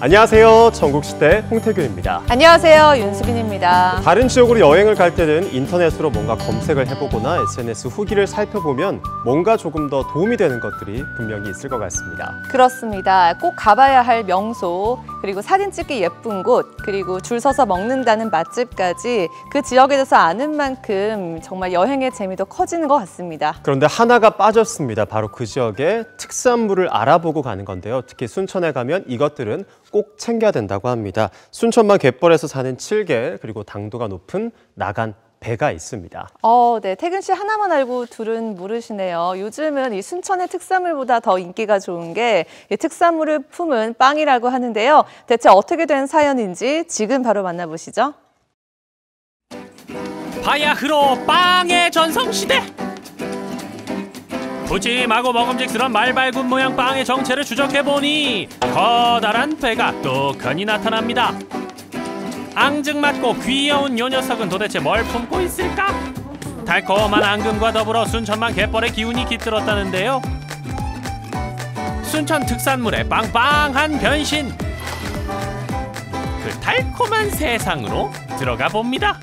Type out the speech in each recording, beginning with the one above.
안녕하세요. 전국시대 홍태규입니다. 안녕하세요. 윤수빈입니다. 다른 지역으로 여행을 갈 때는 인터넷으로 뭔가 검색을 해보거나 SNS 후기를 살펴보면 뭔가 조금 더 도움이 되는 것들이 분명히 있을 것 같습니다. 그렇습니다. 꼭 가봐야 할 명소, 그리고 사진 찍기 예쁜 곳, 그리고 줄 서서 먹는다는 맛집까지 그 지역에 대해서 아는 만큼 정말 여행의 재미도 커지는 것 같습니다. 그런데 하나가 빠졌습니다. 바로 그 지역의 특산물을 알아보고 가는 건데요. 특히 순천에 가면 이것들은 꼭 챙겨야 된다고 합니다. 순천만 갯벌에서 사는 칠개, 그리고 당도가 높은 나간 배가 있습니다. 네. 태균 씨 하나만 알고 둘은 모르시네요. 요즘은 이 순천의 특산물보다 더 인기가 좋은 게 이 특산물을 품은 빵이라고 하는데요. 대체 어떻게 된 사연인지 지금 바로 만나보시죠. 바야흐로 빵의 전성시대! 푸짐하고 먹음직스러운 말발굽 모양 빵의 정체를 추적해보니 커다란 배가 뚝하니 나타납니다. 앙증맞고 귀여운 요 녀석은 도대체 뭘 품고 있을까? 달콤한 앙금과 더불어 순천만 갯벌의 기운이 깃들었다는데요. 순천 특산물의 빵빵한 변신! 그 달콤한 세상으로 들어가 봅니다.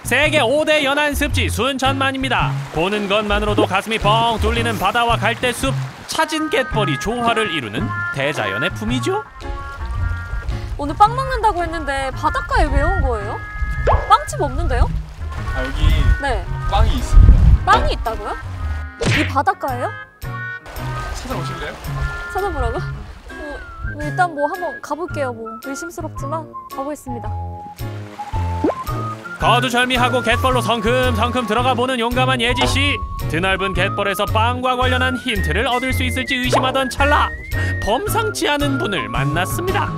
세계 5대 연안습지 순천만입니다. 보는 것만으로도 가슴이 뻥 뚫리는 바다와 갈대숲, 차진 갯벌이 조화를 이루는 대자연의 품이죠. 오늘 빵 먹는다고 했는데 바닷가에 왜 온 거예요? 빵집 없는데요? 여기 네. 빵이 있습니다. 빵이 있다고요? 이 바닷가예요? 찾아오실래요? 찾아보라고? 일단 뭐 한번 가볼게요. 뭐 의심스럽지만 가보겠습니다. 거두절미하고 갯벌로 성큼성큼 들어가 보는 용감한 예지씨. 드넓은 갯벌에서 빵과 관련한 힌트를 얻을 수 있을지 의심하던 찰나 범상치 않은 분을 만났습니다.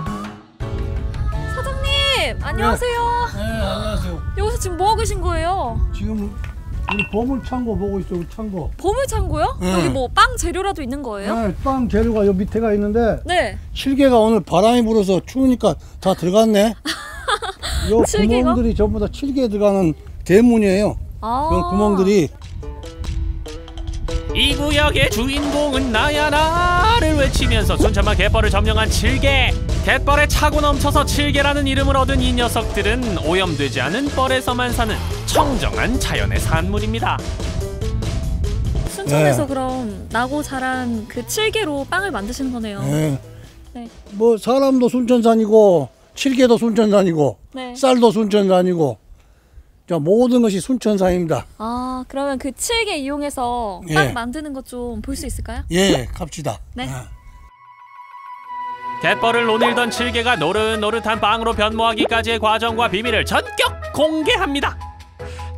사장님 안녕하세요. 네, 안녕하세요. 여기서 지금 뭐 하고 계신 거예요? 지금 우리 보물창고 보고 있어요. 창고. 보물창고요? 네. 여기 뭐 빵 재료라도 있는 거예요? 네, 빵 재료가 여기 밑에가 있는데 네. 칠개가 오늘 바람이 불어서 추우니까 다 들어갔네. 요 칠개가? 구멍들이 전부 다 칠개 들어가는 대문이에요. 그런 구멍들이. 이 구역의 주인공은 나야 나를 외치면서 순천만 갯벌을 점령한 칠개. 갯벌에 차고 넘쳐서 칠개라는 이름을 얻은 이 녀석들은 오염되지 않은 뻘에서만 사는 청정한 자연의 산물입니다. 순천에서 네. 그럼 나고 자란 그 칠개로 빵을 만드시는 거네요. 네. 네. 뭐 사람도 순천산이고 칠개도 순천산이고 네. 쌀도 순천산이고 자, 모든 것이 순천산입니다. 아, 그러면 그 칠개 이용해서 예. 빵 만드는 것 좀 볼 수 있을까요? 예, 갑시다. 네. 갯벌을 논일던 칠개가 노릇노릇한 빵으로 변모하기까지의 과정과 비밀을 전격 공개합니다.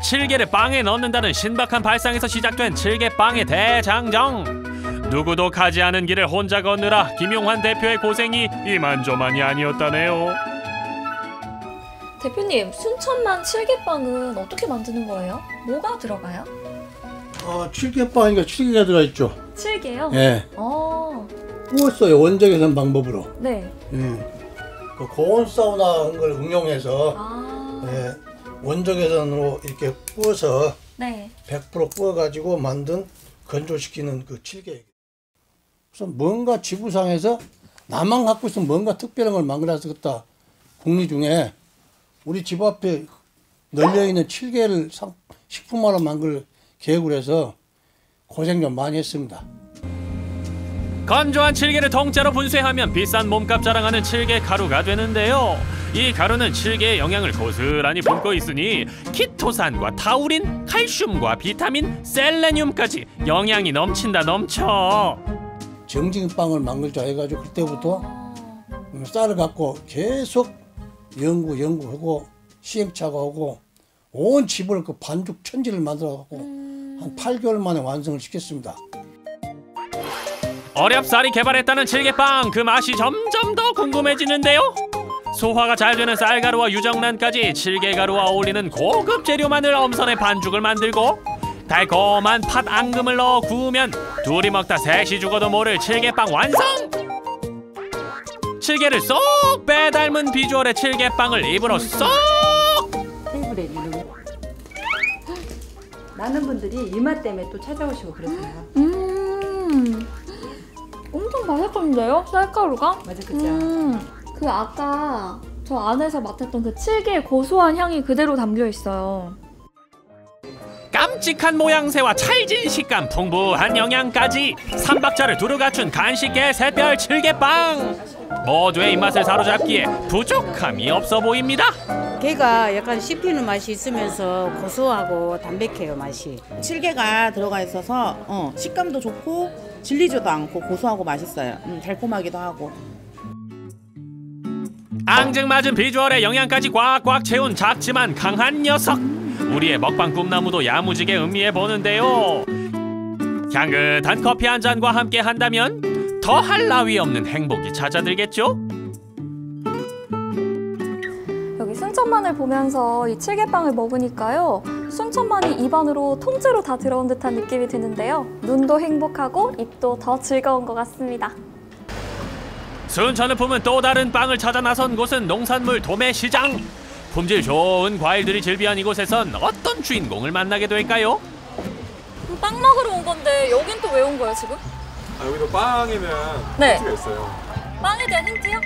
칠개를 빵에 넣는다는 신박한 발상에서 시작된 칠개빵의 대장정. 누구도 가지 않은 길을 혼자 걷느라 김용환 대표의 고생이 이만저만이 아니었다네요. 대표님, 순천만 칠개빵은 어떻게 만드는 거예요? 뭐가 들어가요? 칠개빵이니까 칠개가 들어있죠. 칠개요? 예. 구웠어요. 원적 계산 방법으로. 네. 그 고온 사우나 한 걸 응용해서 네. 원적 계산으로 이렇게 구워서 네. 100% 구워가지고 만든 건조시키는 그 칠개. 우선 뭔가 지구상에서 나만 갖고 있으면 뭔가 특별한 걸 만들어서 그다 국리 중에 우리 집 앞에 널려있는 칠개를 식품화로 만들 계획을 해서 고생 좀 많이 했습니다. 건조한 칠개를 통째로 분쇄하면 비싼 몸값 자랑하는 칠개 가루가 되는데요. 이 가루는 칠개의 영양을 고스란히 품고 있으니 키토산과 타우린, 칼슘과 비타민, 셀레늄까지 영양이 넘친다 넘쳐. 정직한 빵을 만들자 해가지고 그때부터 쌀을 갖고 계속 연구하고 시행착오 하고 온 집을 그 반죽 천지를 만들어갖고 한 8개월 만에 완성을 시켰습니다. 어렵사리 개발했다는 칠개빵, 그 맛이 점점 더 궁금해지는데요. 소화가 잘 되는 쌀가루와 유정란까지 칠개가루와 어울리는 고급 재료만을 엄선해 반죽을 만들고 달콤한 팥 앙금을 넣어 구우면 둘이 먹다 셋이 죽어도 모를 칠개빵 완성! 칠개를 쏙 빼닮은 비주얼의 칠개빵을 입으로 쏙! 많은 분들이 이 맛 때문에 또 찾아오시고 그러세요. 엄청 바삭한데요? 쌀가루가? 맞아, 그죠? 그 아까 저 안에서 맡았던 그 칠개의 고소한 향이 그대로 담겨 있어요. 깜찍한 모양새와 찰진 식감, 풍부한 영양까지 3박자를 두루 갖춘 간식계 샛별 칠개빵. 모두의 입맛을 사로잡기에 부족함이 없어 보입니다. 게가 약간 씹히는 맛이 있으면서 고소하고 담백해요, 맛이. 칠개가 들어가 있어서 식감도 좋고 질리지도 않고 고소하고 맛있어요. 달콤하기도 하고. 앙증맞은 비주얼에 영양까지 꽉꽉 채운 작지만 강한 녀석. 우리의 먹방 꿈나무도 야무지게 음미해 보는데요. 향긋한 커피 한 잔과 함께 한다면 더할 나위 없는 행복이 찾아들겠죠? 여기 순천만을 보면서 이 칠개빵을 먹으니까요. 순천만이 입안으로 통째로 다 들어온 듯한 느낌이 드는데요. 눈도 행복하고 입도 더 즐거운 것 같습니다. 순천을 품은 또 다른 빵을 찾아 나선 곳은 농산물 도매시장. 품질 좋은 과일들이 즐비한 이곳에선 어떤 주인공을 만나게 될까요? 빵 먹으러 온 건데 여긴 또 왜 온 거예요 지금? 여기도 빵에는 네. 힌트가 있어요. 빵에 대한 힌트요?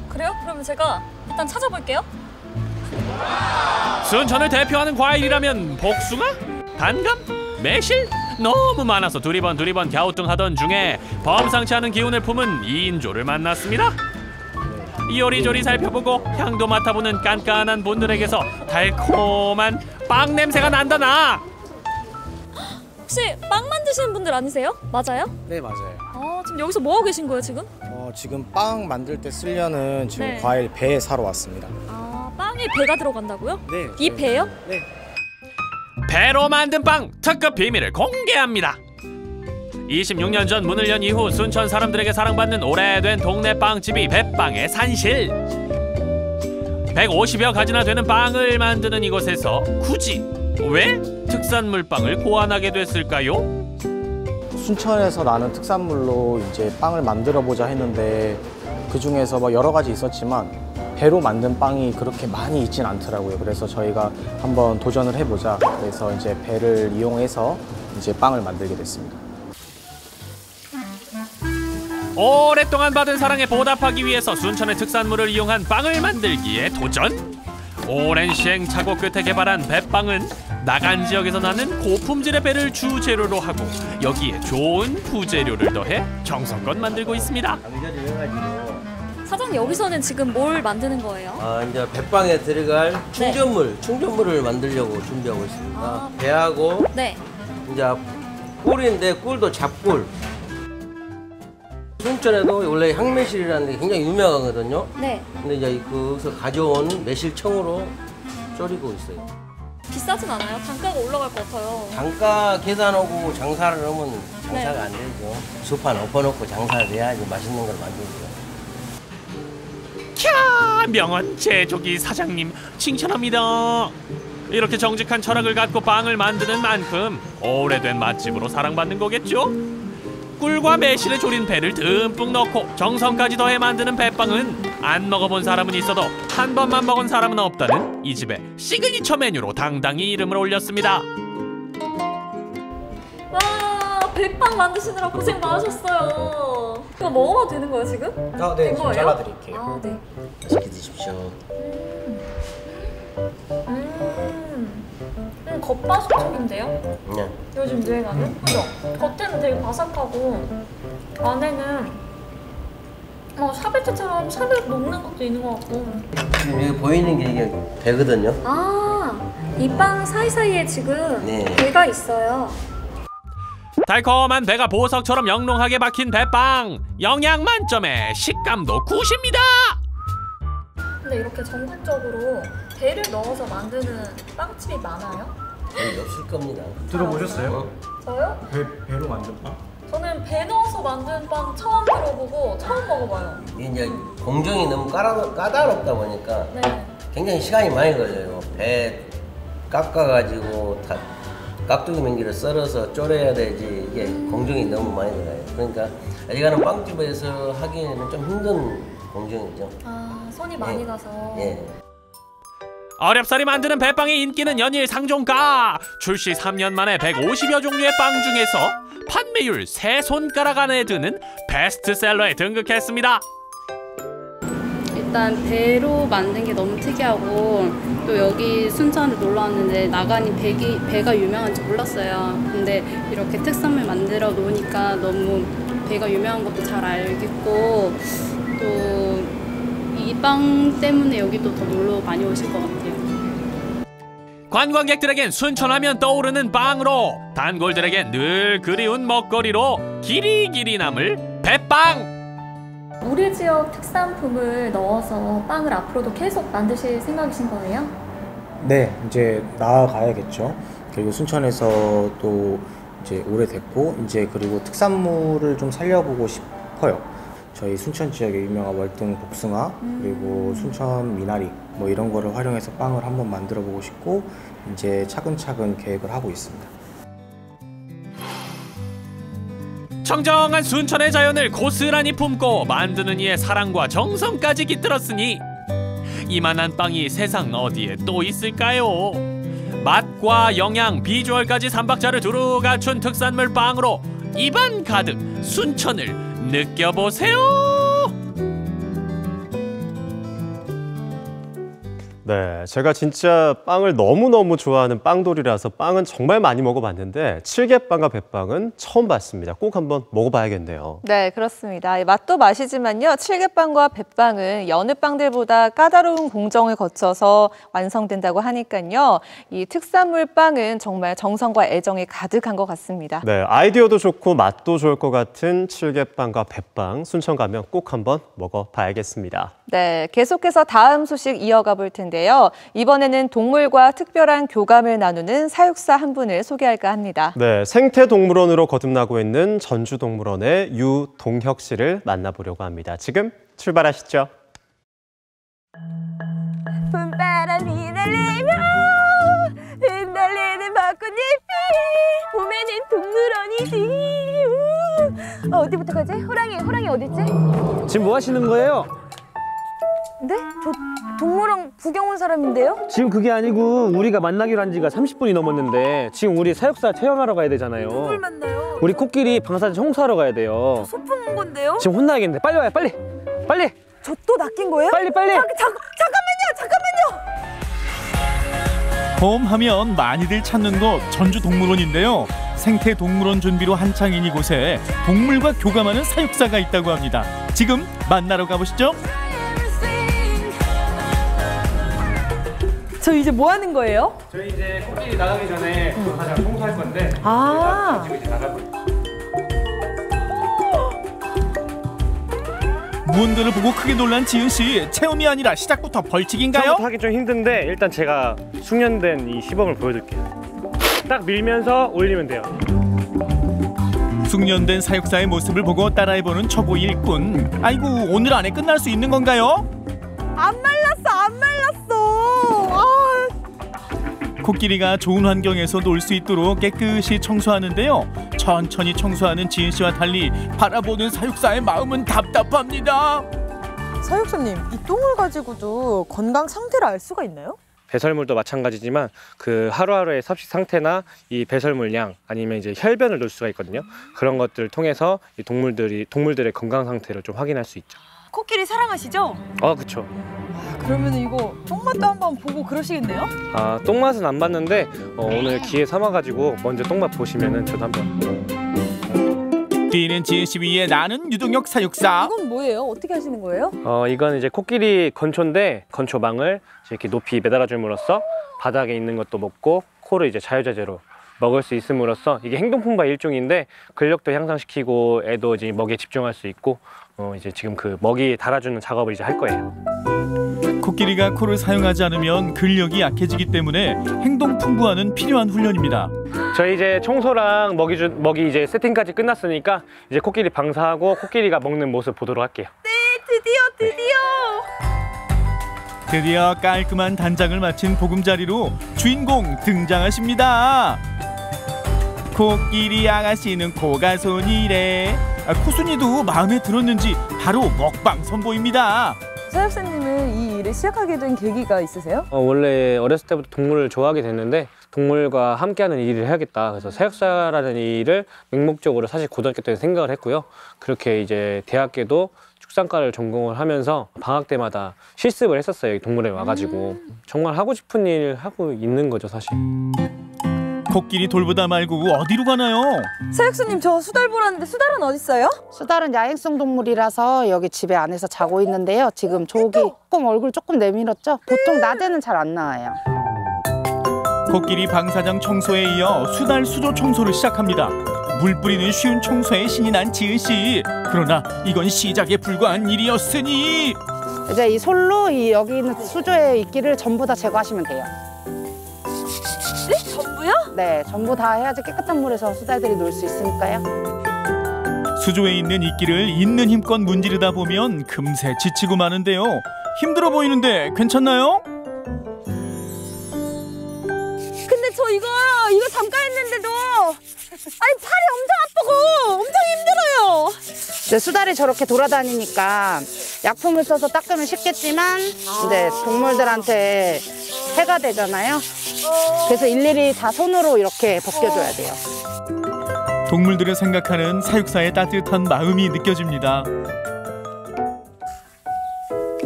그래요? 그러면 제가 일단 찾아볼게요. 순천을 대표하는 과일이라면 복숭아? 단감? 매실? 너무 많아서 두리번 갸우뚱하던 중에 범상치 않은 기운을 품은 2인조를 만났습니다. 요리조리 살펴보고 향도 맡아보는 깐깐한 분들에게서 달콤한 빵 냄새가 난다 나. 혹시 빵 만드시는 분들 아니세요? 맞아요? 네, 맞아요. 지금 여기서 뭐 하고 계신 거예요 지금? 지금 빵 만들 때 쓰려는 지금 네. 과일 배 사러 왔습니다. 빵에 배가 들어간다고요? 네. 이 배요? 네. 배로 만든 빵 특급 비밀을 공개합니다. 26년 전 문을 연 이후 순천 사람들에게 사랑받는 오래된 동네 빵집이 배빵의 산실. 150여 가지나 되는 빵을 만드는 이곳에서 굳이 왜 특산물 빵을 고안하게 됐을까요? 순천에서 나는 특산물로 이제 빵을 만들어 보자 했는데 그 중에서 뭐 여러 가지 있었지만 배로 만든 빵이 그렇게 많이 있진 않더라고요. 그래서 저희가 한번 도전을 해보자. 그래서 이제 배를 이용해서 이제 빵을 만들게 됐습니다. 오랫동안 받은 사랑에 보답하기 위해서 순천의 특산물을 이용한 빵을 만들기에 도전. 오랜 시행착오 끝에 개발한 배빵은 나간 지역에서 나는 고품질의 배를 주재료로 하고 여기에 좋은 부재료를 더해 정성껏 만들고 있습니다. 사장님 여기서는 지금 뭘 만드는 거예요? 이제 배빵에 들어갈 충전물을 만들려고 준비하고 있습니다. 배하고 이제 꿀인데 꿀도 잡꿀. 순천에도 원래 향매실이라는 게 굉장히 유명하거든요. 네. 근데 이제 거기서 가져온 매실청으로 졸이고 있어요. 비싸진 않아요? 단가가 올라갈 것 같아요. 단가 계산하고 장사를 하면 장사가 안 되죠. 수판 엎어놓고 장사를 해야지 맛있는 걸 만들죠. 캬, 명언 제조기 사장님 칭찬합니다. 이렇게 정직한 철학을 갖고 빵을 만드는 만큼 오래된 맛집으로 사랑받는 거겠죠? 꿀과 매실에 졸인 배를 듬뿍 넣고 정성까지 더해 만드는 배빵은 안 먹어본 사람은 있어도 한 번만 먹은 사람은 없다는 이 집의 시그니처 메뉴로 당당히 이름을 올렸습니다. 와, 배빵 만드시느라 고생 많으셨어요. 이거 먹어봐도 되는 거예요 지금? 네, 된 지금 거예요? 잘라드릴게요. 네. 맛있게 드십시오. 겉바속촉인데요? 네. 요즘 유행하는? 그죠? 겉에는 되게 바삭하고 안에는 샤베트처럼 샤베트 녹는 것도 있는 것 같고. 지금 여기 보이는 게 이게 배거든요. 이 빵 사이사이에 지금 배가 있어요. 달콤한 배가 보석처럼 영롱하게 박힌 배빵. 영양 만점에 식감도 굿입니다. 근데 이렇게 전국적으로 배를 넣어서 만드는 빵집이 많아요? 여기 없을 겁니다. 들어보셨어요? 저요? 배로 만든 빵? 저는 배 넣어서 만든 빵 처음 들어보고 처음 먹어봐요. 이게 이제 공정이 너무 까다롭다 보니까 굉장히 시간이 많이 걸려요. 배 깎아가지고 다 깍두기 맹기를 썰어서 졸여야 되지 이게 공정이 너무 많이 들어요. 그러니까 아직까지는 빵집에서 하기에는 좀 힘든 공정이죠. 손이 많이 가서. 어렵사리 만드는 배빵의 인기는 연일 상종가. 출시 3년 만에 150여 종류의 빵 중에서 판매율 3손가락 안에 드는 베스트셀러에 등극했습니다. 일단 배로 만든 게 너무 특이하고 또 여기 순천에 놀러 왔는데 나간이 배가 유명한지 몰랐어요. 근데 이렇게 특산물 만들어 놓으니까 너무 배가 유명한 것도 잘 알겠고 또 이 빵 때문에 여기도 더 놀러 많이 오실 것 같아요. 관광객들에겐 순천하면 떠오르는 빵으로, 단골들에겐 늘 그리운 먹거리로 길이길이 남을 배빵. 우리 지역 특산품을 넣어서 빵을 앞으로도 계속 만드실 생각이신 거예요? 네, 이제 나아가야겠죠. 그리고 순천에서 또 이제 오래됐고 이제 그리고 특산물을 좀 살려보고 싶어요. 저희 순천 지역에 유명한 월등 복숭아 그리고 순천 미나리 뭐 이런 거를 활용해서 빵을 한번 만들어 보고 싶고 이제 차근차근 계획을 하고 있습니다. 청정한 순천의 자연을 고스란히 품고 만드는 이의 사랑과 정성까지 깃들었으니 이만한 빵이 세상 어디에 또 있을까요? 맛과 영양, 비주얼까지 삼박자를 두루 갖춘 특산물 빵으로 입안 가득 순천을 느껴보세요. 네, 제가 진짜 빵을 너무너무 좋아하는 빵돌이라서 빵은 정말 많이 먹어봤는데 칠개빵과 배빵은 처음 봤습니다. 꼭 한번 먹어봐야겠네요. 네, 그렇습니다. 맛도 맛이지만요. 칠개빵과 배빵은 여느 빵들보다 까다로운 공정을 거쳐서 완성된다고 하니까요. 이 특산물 빵은 정말 정성과 애정이 가득한 것 같습니다. 네, 아이디어도 좋고 맛도 좋을 것 같은 칠개빵과 배빵 순천 가면 꼭 한번 먹어봐야겠습니다. 네, 계속해서 다음 소식 이어가 볼 텐데요. 이번에는 동물과 특별한 교감을 나누는 사육사 한 분을 소개할까 합니다. 네, 생태동물원으로 거듭나고 있는 전주동물원의 유동혁 씨를 만나보려고 합니다. 지금 출발하시죠. 봄바람이 날리며 흩날리는 벚꽃잎이 봄에는 동물원이지. 어디부터 가지? 호랑이 어딨지? 지금 뭐 하시는 거예요? 네? 저 동물원 구경 온 사람인데요? 지금 그게 아니고 우리가 만나기로 한 지가 30분이 넘었는데 지금 우리 사육사 체험하러 가야 되잖아요. 누굴 만나요? 우리 코끼리 방사제 청소하러 가야 돼요. 소풍 온 건데요? 지금 혼나야겠는데 빨리 와요, 빨리! 빨리! 저 또 낚인 거예요? 빨리! 잠깐만요! 봄 하면 많이들 찾는 곳 전주동물원인데요. 생태동물원 준비로 한창인 이곳에 동물과 교감하는 사육사가 있다고 합니다. 지금 만나러 가보시죠. 저 이제 뭐 하는 거예요? 저희 이제 코끼리 나가기 전에 방사제 청소할 건데 지금 이제 나갈 거예요. 무언가를 보고 크게 놀란 지은 씨, 체험이 아니라 시작부터 벌칙인가요? 처음부터 하기 좀 힘든데 일단 제가 숙련된 이 시범을 보여드릴게요. 딱 밀면서 올리면 돼요. 숙련된 사육사의 모습을 보고 따라해보는 초보 일꾼. 아이고, 오늘 안에 끝날 수 있는 건가요? 안 말랐어. 코끼리가 좋은 환경에서 놀 수 있도록 깨끗이 청소하는데요. 천천히 청소하는 지은 씨와 달리 바라보는 사육사의 마음은 답답합니다. 사육사님, 이 똥을 가지고도 건강 상태를 알 수가 있나요? 배설물도 마찬가지지만 그 하루하루의 섭식 상태나 이 배설물량 아니면 이제 혈변을 놓을 수가 있거든요. 그런 것들을 통해서 이 동물들의 건강 상태를 좀 확인할 수 있죠. 코끼리 사랑하시죠? 그렇죠. 그러면 이거 똥맛도 한번 보고 그러시겠네요? 똥맛은 안 봤는데 오늘 기회 삼아가지고 먼저 똥맛 보시면은 저도 한번. 뛰는 지은 씨 위에 나는 유동혁 사육사. 이건 뭐예요? 어떻게 하시는 거예요? 이건 이제 코끼리 건초인데 건초망을 이렇게 높이 매달아 줌으로써 바닥에 있는 것도 먹고 코를 이제 자유자재로 먹을 수 있음으로써 이게 행동풍바 일종인데 근력도 향상시키고 애도 이제 먹이에 집중할 수 있고 이제 지금 그 먹이 달아주는 작업을 이제 할 거예요. 코끼리가 코를 사용하지 않으면 근력이 약해지기 때문에 행동풍부화는 필요한 훈련입니다. 저희 이제 청소랑 먹이 이제 세팅까지 끝났으니까 이제 코끼리 방사하고 코끼리가 먹는 모습 보도록 할게요. 네, 드디어 깔끔한 단장을 마친 보금자리로 주인공 등장하십니다. 코끼리 아가씨는 코가 손이래. 코순이도 마음에 들었는지 바로 먹방 선보입니다. 사육사님은 이 일을 시작하게 된 계기가 있으세요? 원래 어렸을 때부터 동물을 좋아하게 됐는데 동물과 함께하는 일을 해야겠다. 그래서 사육사라는 일을 맹목적으로 사실 고등학교 때 생각을 했고요. 그렇게 이제 대학교도 축산과를 전공을 하면서 방학 때마다 실습을 했었어요. 동물에 와가지고 정말 하고 싶은 일 하고 있는 거죠, 사실. 코끼리 돌보다 말고 어디로 가나요? 사육사님, 저 수달 보라는데 수달은 어디 있어요? 수달은 야행성 동물이라서 여기 집에 안에서 자고 있는데요. 지금 저기 조금 얼굴 조금 내밀었죠? 보통 낮에는 잘 안 나와요. 코끼리 방사장 청소에 이어 수달 수조 청소를 시작합니다. 물 뿌리는 쉬운 청소에 신이 난 지은 씨. 그러나 이건 시작에 불과한 일이었으니 이제 이 솔로 여기 있는 수조의 이끼를 전부 다 제거하시면 돼요. 네? 전부요? 네, 전부 다 해야지 깨끗한 물에서 수달들이 놀 수 있으니까요. 수조에 있는 이끼를 있는 힘껏 문지르다 보면 금세 지치고 마는데요. 힘들어 보이는데 괜찮나요? 근데 저 이거 잠깐 했는데도 팔이 엄청 아프고 엄청 힘들어요. 이제 수달이 저렇게 돌아다니니까 약품을 써서 닦으면 쉽겠지만 이제 동물들한테 해가 되잖아요. 그래서 일일이 다 손으로 이렇게 벗겨줘야 돼요. 동물들을 생각하는 사육사의 따뜻한 마음이 느껴집니다.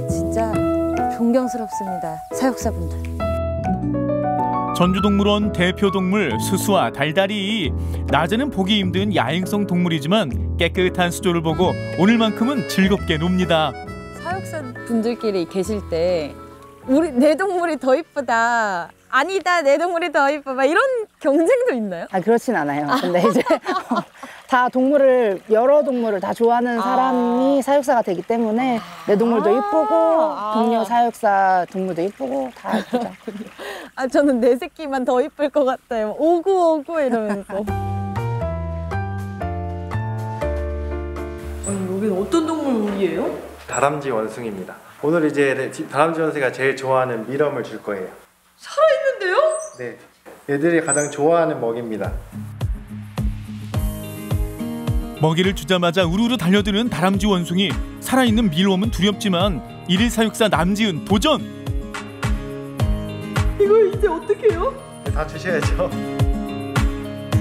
진짜 존경스럽습니다, 사육사분들. 전주동물원 대표 동물 수수와 달달이. 낮에는 보기 힘든 야행성 동물이지만 깨끗한 수조를 보고 오늘만큼은 즐겁게 놉니다. 사육사분들끼리 계실 때 내 동물이 더 이쁘다, 아니다 내 동물이 더 이뻐, 막 이런 경쟁도 있나요? 그렇진 않아요. 근데 이제 다 여러 동물을 다 좋아하는 사람이 사육사가 되기 때문에 내 동물도 이쁘고 동료 사육사 동물도 이쁘고 다 이쁘죠. 저는 내 새끼만 더 이쁠 것 같아요. 오구 이러면서. 여기는 어떤 동물이에요? 다람쥐 원숭이입니다. 오늘 이제 다람쥐 원숭이가 제일 좋아하는 미럼을 줄 거예요. 살아있는데요? 네, 얘들이 가장 좋아하는 먹이입니다. 먹이를 주자마자 우르르 달려드는 다람쥐 원숭이. 살아있는 밀웜은 두렵지만 일일 사육사 남지은 도전! 이거 이제 어떻게 해요? 네, 다 주셔야죠.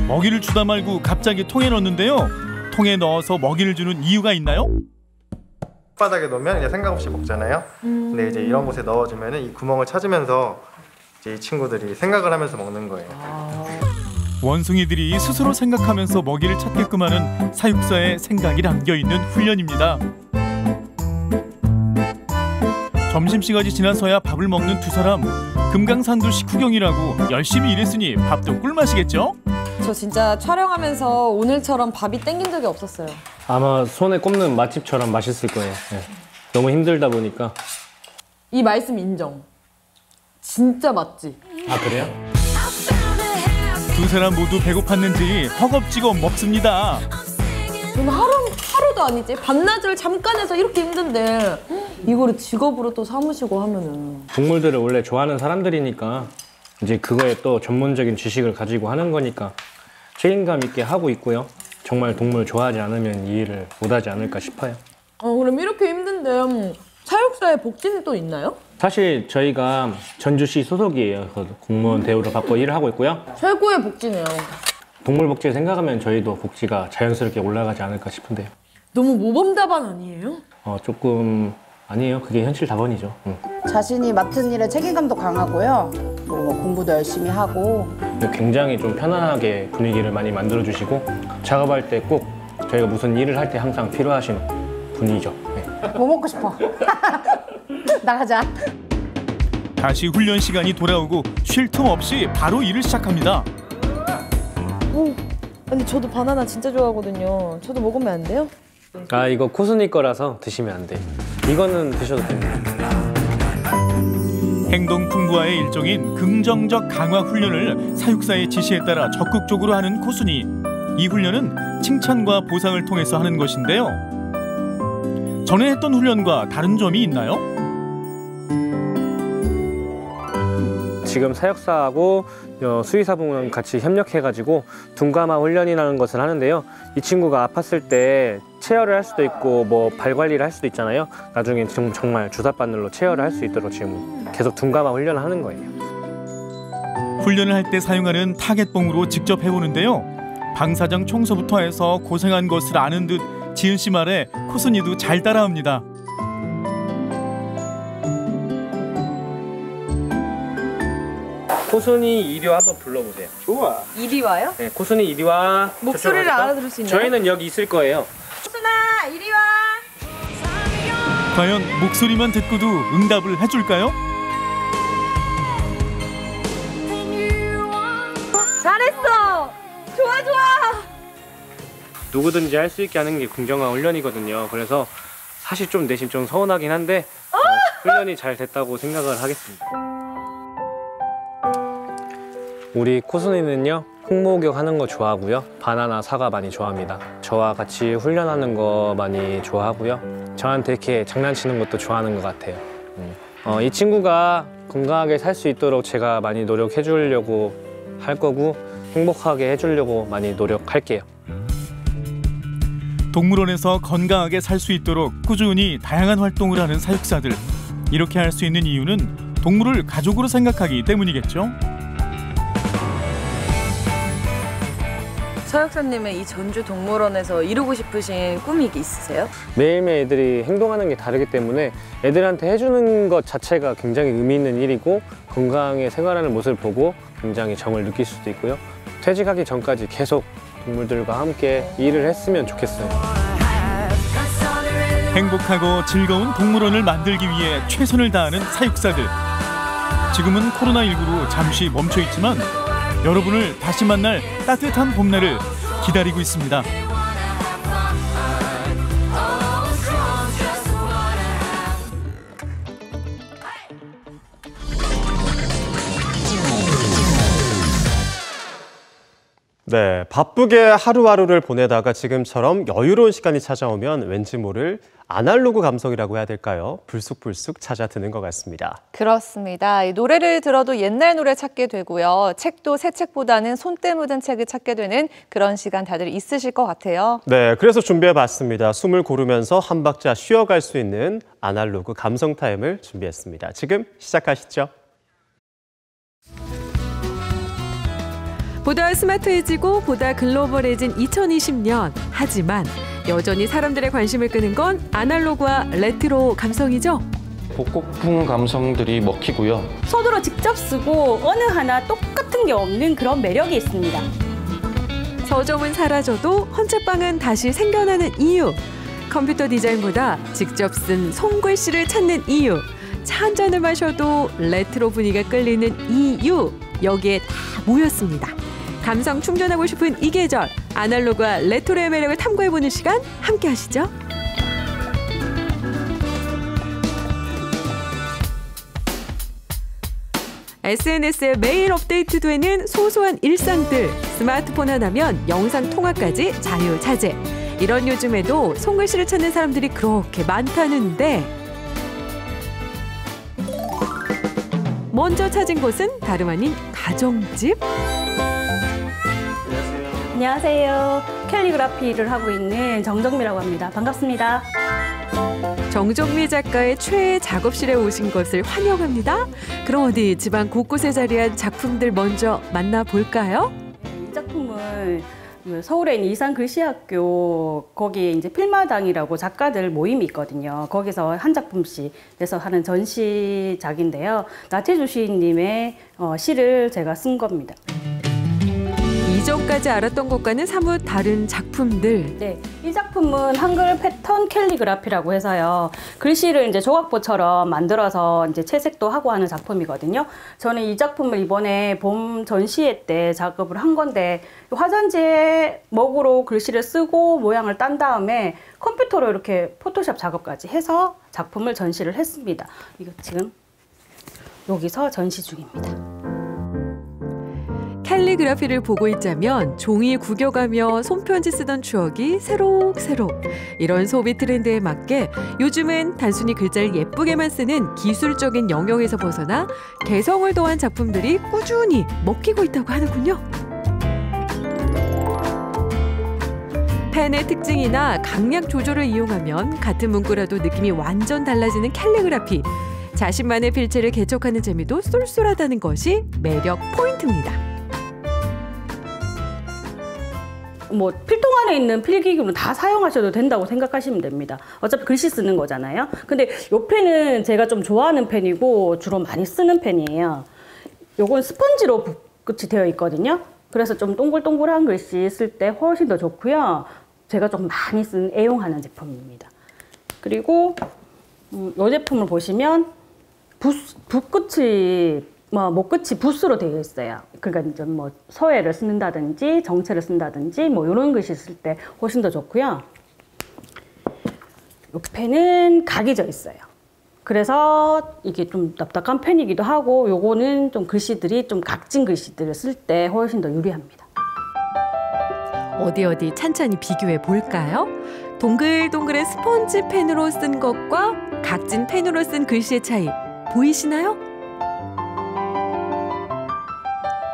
먹이를 주다 말고 갑자기 통에 넣는데요. 통에 넣어서 먹이를 주는 이유가 있나요? 바닥에 놓으면 이제 생각 없이 먹잖아요. 근데 이제 이런 곳에 넣어주면 이 구멍을 찾으면서 이제 이 친구들이 생각을 하면서 먹는 거예요. 원숭이들이 스스로 생각하면서 먹이를 찾게끔 하는 사육사의 생각이 담겨있는 훈련입니다. 점심시간이 지나서야 밥을 먹는 두 사람. 금강산도 식후경이라고 열심히 일했으니 밥도 꿀맛이겠죠? 저 진짜 촬영하면서 오늘처럼 밥이 땡긴 적이 없었어요. 아마 손에 꼽는 맛집처럼 맛있을 거예요. 네. 너무 힘들다 보니까. 이 말씀 인정. 진짜 맞지? 아, 그래요? 두 사람 모두 배고팠는지 허겁지겁 먹습니다. 저는 하루도 아니지. 반나절 잠깐 해서 이렇게 힘든데 이거를 직업으로 또 삼으시고 하면은. 동물들을 원래 좋아하는 사람들이니까 이제 그거에 또 전문적인 지식을 가지고 하는 거니까 책임감 있게 하고 있고요. 정말 동물 좋아하지 않으면 이 일을 못하지 않을까 싶어요. 그럼 이렇게 힘든데 사육사의 복지는 또 있나요? 사실 저희가 전주시 소속이에요. 그래서 공무원 대우를 받고 일을 하고 있고요. 최고의 복지네요. 동물 복지를 생각하면 저희도 복지가 자연스럽게 올라가지 않을까 싶은데요. 너무 모범답안 아니에요? 조금 아니에요. 그게 현실 답안이죠. 자신이 맡은 일에 책임감도 강하고요. 뭐 공부도 열심히 하고. 굉장히 좀 편안하게 분위기를 많이 만들어주시고 작업할 때 꼭 저희가 무슨 일을 할 때 항상 필요하신 분이죠. 네. 뭐 먹고 싶어? 나가자. 다시 훈련 시간이 돌아오고 쉴 틈 없이 바로 일을 시작합니다. 근데 저도 바나나 진짜 좋아하거든요. 저도 먹으면 안 돼요? 이거 코순이 거라서 드시면 안 돼요. 이거는 드셔도 됩니다. 행동 풍부화의 일종인 긍정적 강화 훈련을 사육사의 지시에 따라 적극적으로 하는 코순이. 이 훈련은 칭찬과 보상을 통해서 하는 것인데요. 전에 했던 훈련과 다른 점이 있나요? 지금 사역사하고 수의사분은 같이 협력해가지고 둔감화 훈련이라는 것을 하는데요. 이 친구가 아팠을 때 체열을 할 수도 있고 뭐 발 관리를 할 수도 있잖아요. 나중에 지금 정말 주사바늘로 체열을 할 수 있도록 지금 계속 둔감화 훈련을 하는 거예요. 훈련을 할 때 사용하는 타겟봉으로 직접 해보는데요. 방사장 청소부터 해서 고생한 것을 아는 듯 지은 씨 말에 코순이도 잘 따라합니다. 코순이 이리 와 한번 불러보세요. 좋아. 이리 와요? 네, 코순이 이리 와. 목소리를 저쪽으로 알아들을 수 있나요? 저희는 여기 있을 거예요. 코순아, 이리 와. 과연 목소리만 듣고도 응답을 해줄까요? 잘했어. 좋아, 좋아. 누구든지 할 수 있게 하는 게 긍정화 훈련이거든요. 그래서 사실 좀 내심 좀 서운하긴 한데 훈련이 잘 됐다고 생각을 하겠습니다. 우리 코순이는요, 홍목욕 하는 거 좋아하고요. 바나나, 사과 많이 좋아합니다. 저와 같이 훈련하는 거 많이 좋아하고요. 저한테 이렇게 장난치는 것도 좋아하는 것 같아요. 이 친구가 건강하게 살 수 있도록 제가 많이 노력해 주려고 할 거고 행복하게 해주려고 많이 노력할게요. 동물원에서 건강하게 살 수 있도록 꾸준히 다양한 활동을 하는 사육사들. 이렇게 할 수 있는 이유는 동물을 가족으로 생각하기 때문이겠죠. 서역사님의 이 전주 동물원에서 이루고 싶으신 꿈이 있으세요? 매일매일 애들이 행동하는 게 다르기 때문에 애들한테 해주는 것 자체가 굉장히 의미 있는 일이고 건강하게 생활하는 모습을 보고 굉장히 정을 느낄 수도 있고요. 퇴직하기 전까지 계속 동물들과 함께 일을 했으면 좋겠어요. 행복하고 즐거운 동물원을 만들기 위해 최선을 다하는 사육사들. 지금은 코로나19로 잠시 멈춰 있지만 여러분을 다시 만날 따뜻한 봄날을 기다리고 있습니다. 네, 바쁘게 하루하루를 보내다가 지금처럼 여유로운 시간이 찾아오면 왠지 모를 아날로그 감성이라고 해야 될까요? 불쑥불쑥 찾아드는 것 같습니다. 그렇습니다. 이 노래를 들어도 옛날 노래 찾게 되고요. 책도 새 책보다는 손때 묻은 책을 찾게 되는 그런 시간 다들 있으실 것 같아요. 네, 그래서 준비해봤습니다. 숨을 고르면서 한 박자 쉬어갈 수 있는 아날로그 감성 타임을 준비했습니다. 지금 시작하시죠. 보다 스마트해지고 보다 글로벌해진 2020년. 하지만 여전히 사람들의 관심을 끄는 건 아날로그와 레트로 감성이죠. 복고풍 감성들이 먹히고요. 손으로 직접 쓰고 어느 하나 똑같은 게 없는 그런 매력이 있습니다. 서점은 사라져도 헌책방은 다시 생겨나는 이유. 컴퓨터 디자인보다 직접 쓴 손글씨를 찾는 이유. 차 한 잔을 마셔도 레트로 분위기가 끌리는 이유. 여기에 다 모였습니다. 감성 충전하고 싶은 이 계절, 아날로그와 레트로의 매력을 탐구해보는 시간 함께 하시죠. SNS에 매일 업데이트되는 소소한 일상들, 스마트폰 하나면 영상 통화까지 자유자재. 이런 요즘에도 손글씨를 찾는 사람들이 그렇게 많다는데 먼저 찾은 곳은 다름 아닌 가정집. 안녕하세요. 캘리그라피를 하고 있는 정정미라고 합니다. 반갑습니다. 정정미 작가의 최애 작업실에 오신 것을 환영합니다. 그럼 어디 집안 곳곳에 자리한 작품들 먼저 만나볼까요? 이 작품은 서울에 있는 이산글씨학교 거기에 이제 필마당이라고 작가들 모임이 있거든요. 거기서 한 작품씩 내서 하는 전시작인데요. 나태주 시인님의 시를 제가 쓴 겁니다. 이전까지 알았던 것과는 사뭇 다른 작품들. 네, 이 작품은 한글 패턴 캘리그라피라고 해서요. 글씨를 이제 조각보처럼 만들어서 이제 채색도 하고 하는 작품이거든요. 저는 이 작품을 이번에 봄 전시회 때 작업을 한 건데 화전지에 먹으로 글씨를 쓰고 모양을 딴 다음에 컴퓨터로 이렇게 포토샵 작업까지 해서 작품을 전시를 했습니다. 이거 지금 여기서 전시 중입니다. 캘리그라피를 보고 있자면 종이 구겨가며 손편지 쓰던 추억이 새록새록. 이런 소비 트렌드에 맞게 요즘은 단순히 글자를 예쁘게만 쓰는 기술적인 영역에서 벗어나 개성을 더한 작품들이 꾸준히 먹히고 있다고 하는군요. 펜의 특징이나 강약 조절을 이용하면 같은 문구라도 느낌이 완전 달라지는 캘리그라피. 자신만의 필체를 개척하는 재미도 쏠쏠하다는 것이 매력 포인트입니다. 뭐 필통 안에 있는 필기구는 다 사용하셔도 된다고 생각하시면 됩니다. 어차피 글씨 쓰는 거잖아요. 근데 이 펜은 제가 좀 좋아하는 펜이고 주로 많이 쓰는 펜이에요. 요건 스펀지로 붓끝이 되어 있거든요. 그래서 좀 동글동글한 글씨 쓸 때 훨씬 더 좋고요. 제가 좀 많이 애용하는 제품입니다. 그리고 이 제품을 보시면 붓끝이 목끝이 붓으로 되어 있어요. 그러니까 이제 뭐 서예를 쓴다든지 정체를 쓴다든지 뭐 이런 글씨 쓸 때 훨씬 더 좋고요. 이 펜은 각이 져 있어요. 그래서 이게 좀 납작한 펜이기도 하고 요거는 좀 글씨들이 좀 각진 글씨들을 쓸 때 훨씬 더 유리합니다. 어디 찬찬히 비교해 볼까요? 동글동글한 스펀지 펜으로 쓴 것과 각진 펜으로 쓴 글씨의 차이 보이시나요?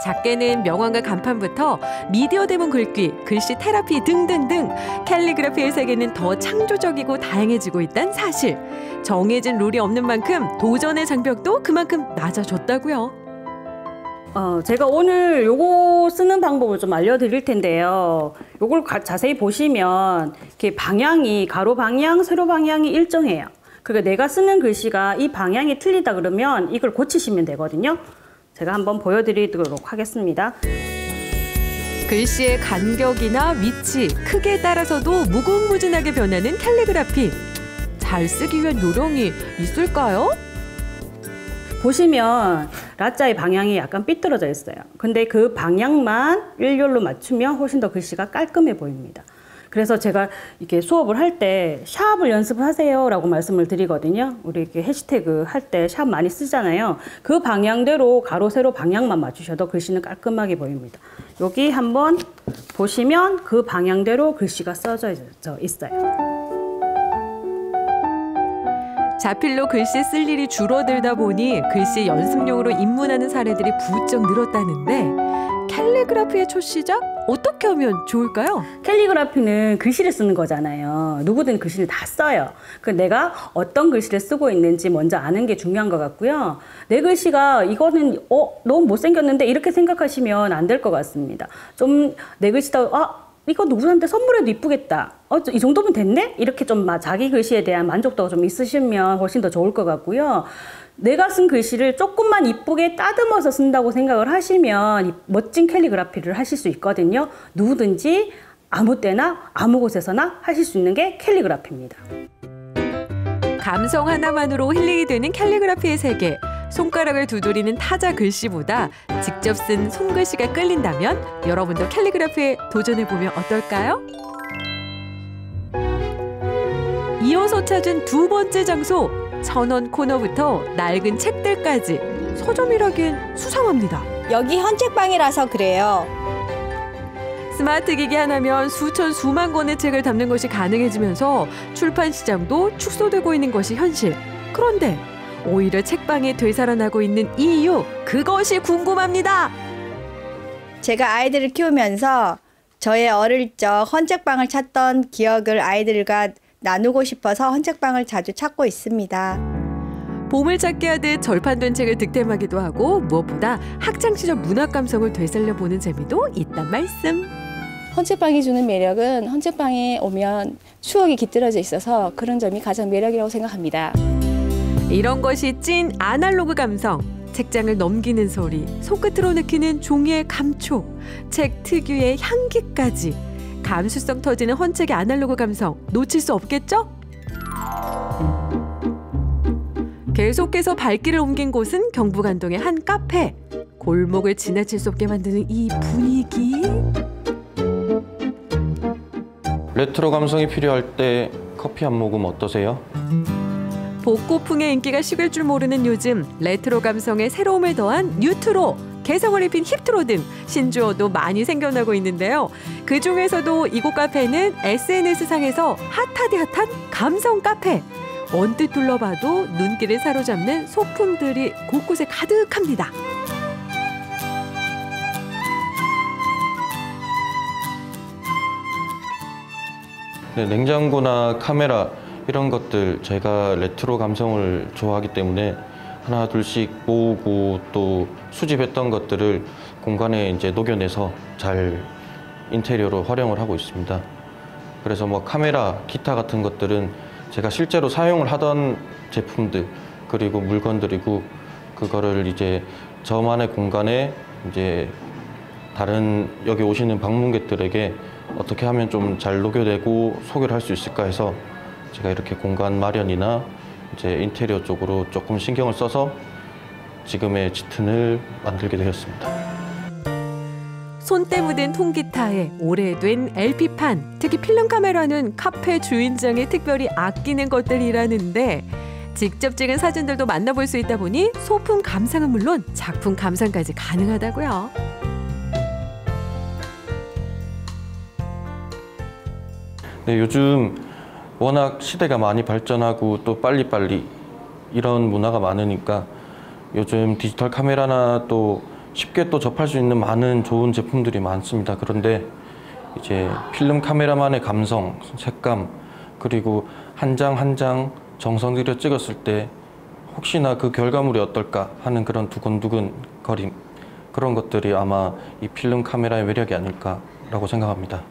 작게는 명암과 간판부터 미디어 대문 글귀, 글씨 테라피 등등등 캘리그라피의 세계는 더 창조적이고 다양해지고 있다는 사실. 정해진 룰이 없는 만큼 도전의 장벽도 그만큼 낮아졌다고요. 제가 오늘 요거 쓰는 방법을 좀 알려드릴 텐데요. 요걸 자세히 보시면 이렇게 방향이 가로 방향, 세로 방향이 일정해요. 그러니까 내가 쓰는 글씨가 이 방향이 틀리다 그러면 이걸 고치시면 되거든요. 제가 한번 보여드리도록 하겠습니다. 글씨의 간격이나 위치, 크기에 따라서도 무궁무진하게 변하는 캘리그라피. 잘 쓰기 위한 요령이 있을까요? 보시면 라자의 방향이 약간 삐뚤어져 있어요. 근데 그 방향만 일렬로 맞추면 훨씬 더 글씨가 깔끔해 보입니다. 그래서 제가 이렇게 수업을 할 때 샵을 연습하세요 라고 말씀을 드리거든요. 우리 이렇게 해시태그 할 때 샵 많이 쓰잖아요. 그 방향대로 가로 세로 방향만 맞추셔도 글씨는 깔끔하게 보입니다. 여기 한번 보시면 그 방향대로 글씨가 써져 있어요. 자필로 글씨 쓸 일이 줄어들다 보니 글씨 연습용으로 입문하는 사례들이 부쩍 늘었다는데 캘리그라피의 첫 시작? 어떻게 하면 좋을까요? 캘리그라피는 글씨를 쓰는 거잖아요. 누구든 글씨를 다 써요. 내가 어떤 글씨를 쓰고 있는지 먼저 아는 게 중요한 것 같고요. 내 글씨가 이거는 너무 못생겼는데 이렇게 생각하시면 안 될 것 같습니다. 좀 내 글씨도 이거 누구한테 선물해도 이쁘겠다. 이 정도면 됐네? 이렇게 좀 자기 글씨에 대한 만족도가 좀 있으시면 훨씬 더 좋을 것 같고요. 내가 쓴 글씨를 조금만 이쁘게 따듬어서 쓴다고 생각을 하시면 멋진 캘리그라피를 하실 수 있거든요. 누구든지 아무 때나 아무 곳에서나 하실 수 있는 게 캘리그라피입니다. 감성 하나만으로 힐링이 되는 캘리그라피의 세계. 손가락을 두드리는 타자 글씨보다 직접 쓴 손글씨가 끌린다면 여러분도 캘리그라피에 도전해보면 어떨까요? 이어서 찾은 두 번째 장소, 천원 코너부터 낡은 책들까지 서점이라기엔 수상합니다. 여기 헌책방이라서 그래요. 스마트 기기 하나면 수만 권의 책을 담는 것이 가능해지면서 출판 시장도 축소되고 있는 것이 현실. 그런데 오히려 책방이 되살아나고 있는 이유, 그것이 궁금합니다. 제가 아이들을 키우면서 저의 어릴 적 헌책방을 찾던 기억을 아이들과 나누고 싶어서 헌책방을 자주 찾고 있습니다. 보물찾기 하듯 절판된 책을 득템하기도 하고 무엇보다 학창시절 문학 감성을 되살려보는 재미도 있단 말씀. 헌책방이 주는 매력은 헌책방에 오면 추억이 깃들어져 있어서 그런 점이 가장 매력이라고 생각합니다. 이런 것이 찐 아날로그 감성. 책장을 넘기는 소리, 손끝으로 느끼는 종이의 감촉, 책 특유의 향기까지. 감수성 터지는 헌책의 아날로그 감성 놓칠 수 없겠죠? 계속해서 발길을 옮긴 곳은 경부간동의 한 카페. 골목을 지나칠 수 없게 만드는 이 분위기. 레트로 감성이 필요할 때 커피 한 모금 어떠세요? 복고풍의 인기가 식을 줄 모르는 요즘 레트로 감성에 새로움을 더한 뉴트로. 개성을 입힌 힙트로 등 신조어도 많이 생겨나고 있는데요. 그중에서도 이곳 카페는 SNS상에서 핫하디 핫한 감성 카페. 언뜻 둘러봐도 눈길을 사로잡는 소품들이 곳곳에 가득합니다. 네, 냉장고나 카메라 이런 것들 제가 레트로 감성을 좋아하기 때문에 하나 둘씩 모으고 또 수집했던 것들을 공간에 이제 녹여내서 잘 인테리어로 활용을 하고 있습니다. 그래서 뭐 카메라, 기타 같은 것들은 제가 실제로 사용을 하던 제품들 그리고 물건들이고 그거를 이제 저만의 공간에 이제 다른 여기 오시는 방문객들에게 어떻게 하면 좀 잘 녹여내고 소개를 할 수 있을까 해서 제가 이렇게 공간 마련이나 이제 인테리어 쪽으로 조금 신경을 써서 지금의 짙은을 만들게 되었습니다. 손때 묻은 통기타에 오래된 LP판, 특히 필름 카메라는 카페 주인장이 특별히 아끼는 것들이라는데 직접 찍은 사진들도 만나볼 수 있다 보니 소품 감상은 물론 작품 감상까지 가능하다고요. 네, 요즘 워낙 시대가 많이 발전하고 또 빨리빨리 이런 문화가 많으니까 요즘 디지털 카메라나 또 쉽게 또 접할 수 있는 많은 좋은 제품들이 많습니다. 그런데 이제 필름 카메라만의 감성, 색감 그리고 한 장 한 장 정성 들여 찍었을 때 혹시나 그 결과물이 어떨까 하는 그런 두근두근 거림 그런 것들이 아마 이 필름 카메라의 매력이 아닐까라고 생각합니다.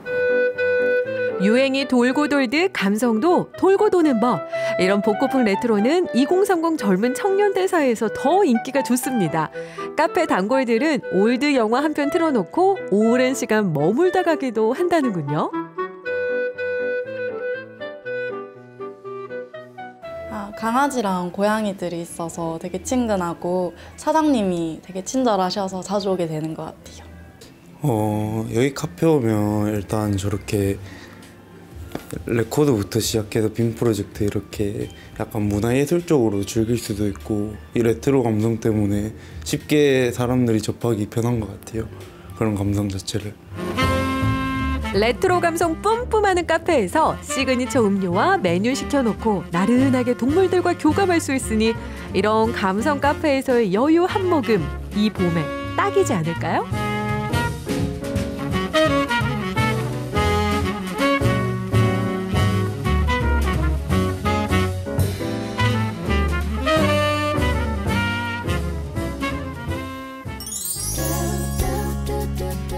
유행이 돌고 돌듯 감성도 돌고 도는 법. 이런 복고풍 레트로는 2030 젊은 청년들 사이에서 더 인기가 좋습니다. 카페 단골들은 올드 영화 한 편 틀어놓고 오랜 시간 머물다 가기도 한다는군요. 강아지랑 고양이들이 있어서 되게 친근하고 사장님이 되게 친절하셔서 자주 오게 되는 것 같아요. 여기 카페 오면 일단 저렇게 레코드부터 시작해서 빔 프로젝트 이렇게 약간 문화예술적으로 즐길 수도 있고 이 레트로 감성 때문에 쉽게 사람들이 접하기 편한 것 같아요. 그런 감성 자체를. 레트로 감성 뿜뿜하는 카페에서 시그니처 음료와 메뉴 시켜놓고 나른하게 동물들과 교감할 수 있으니 이런 감성 카페에서의 여유 한 모금 이 봄에 딱이지 않을까요?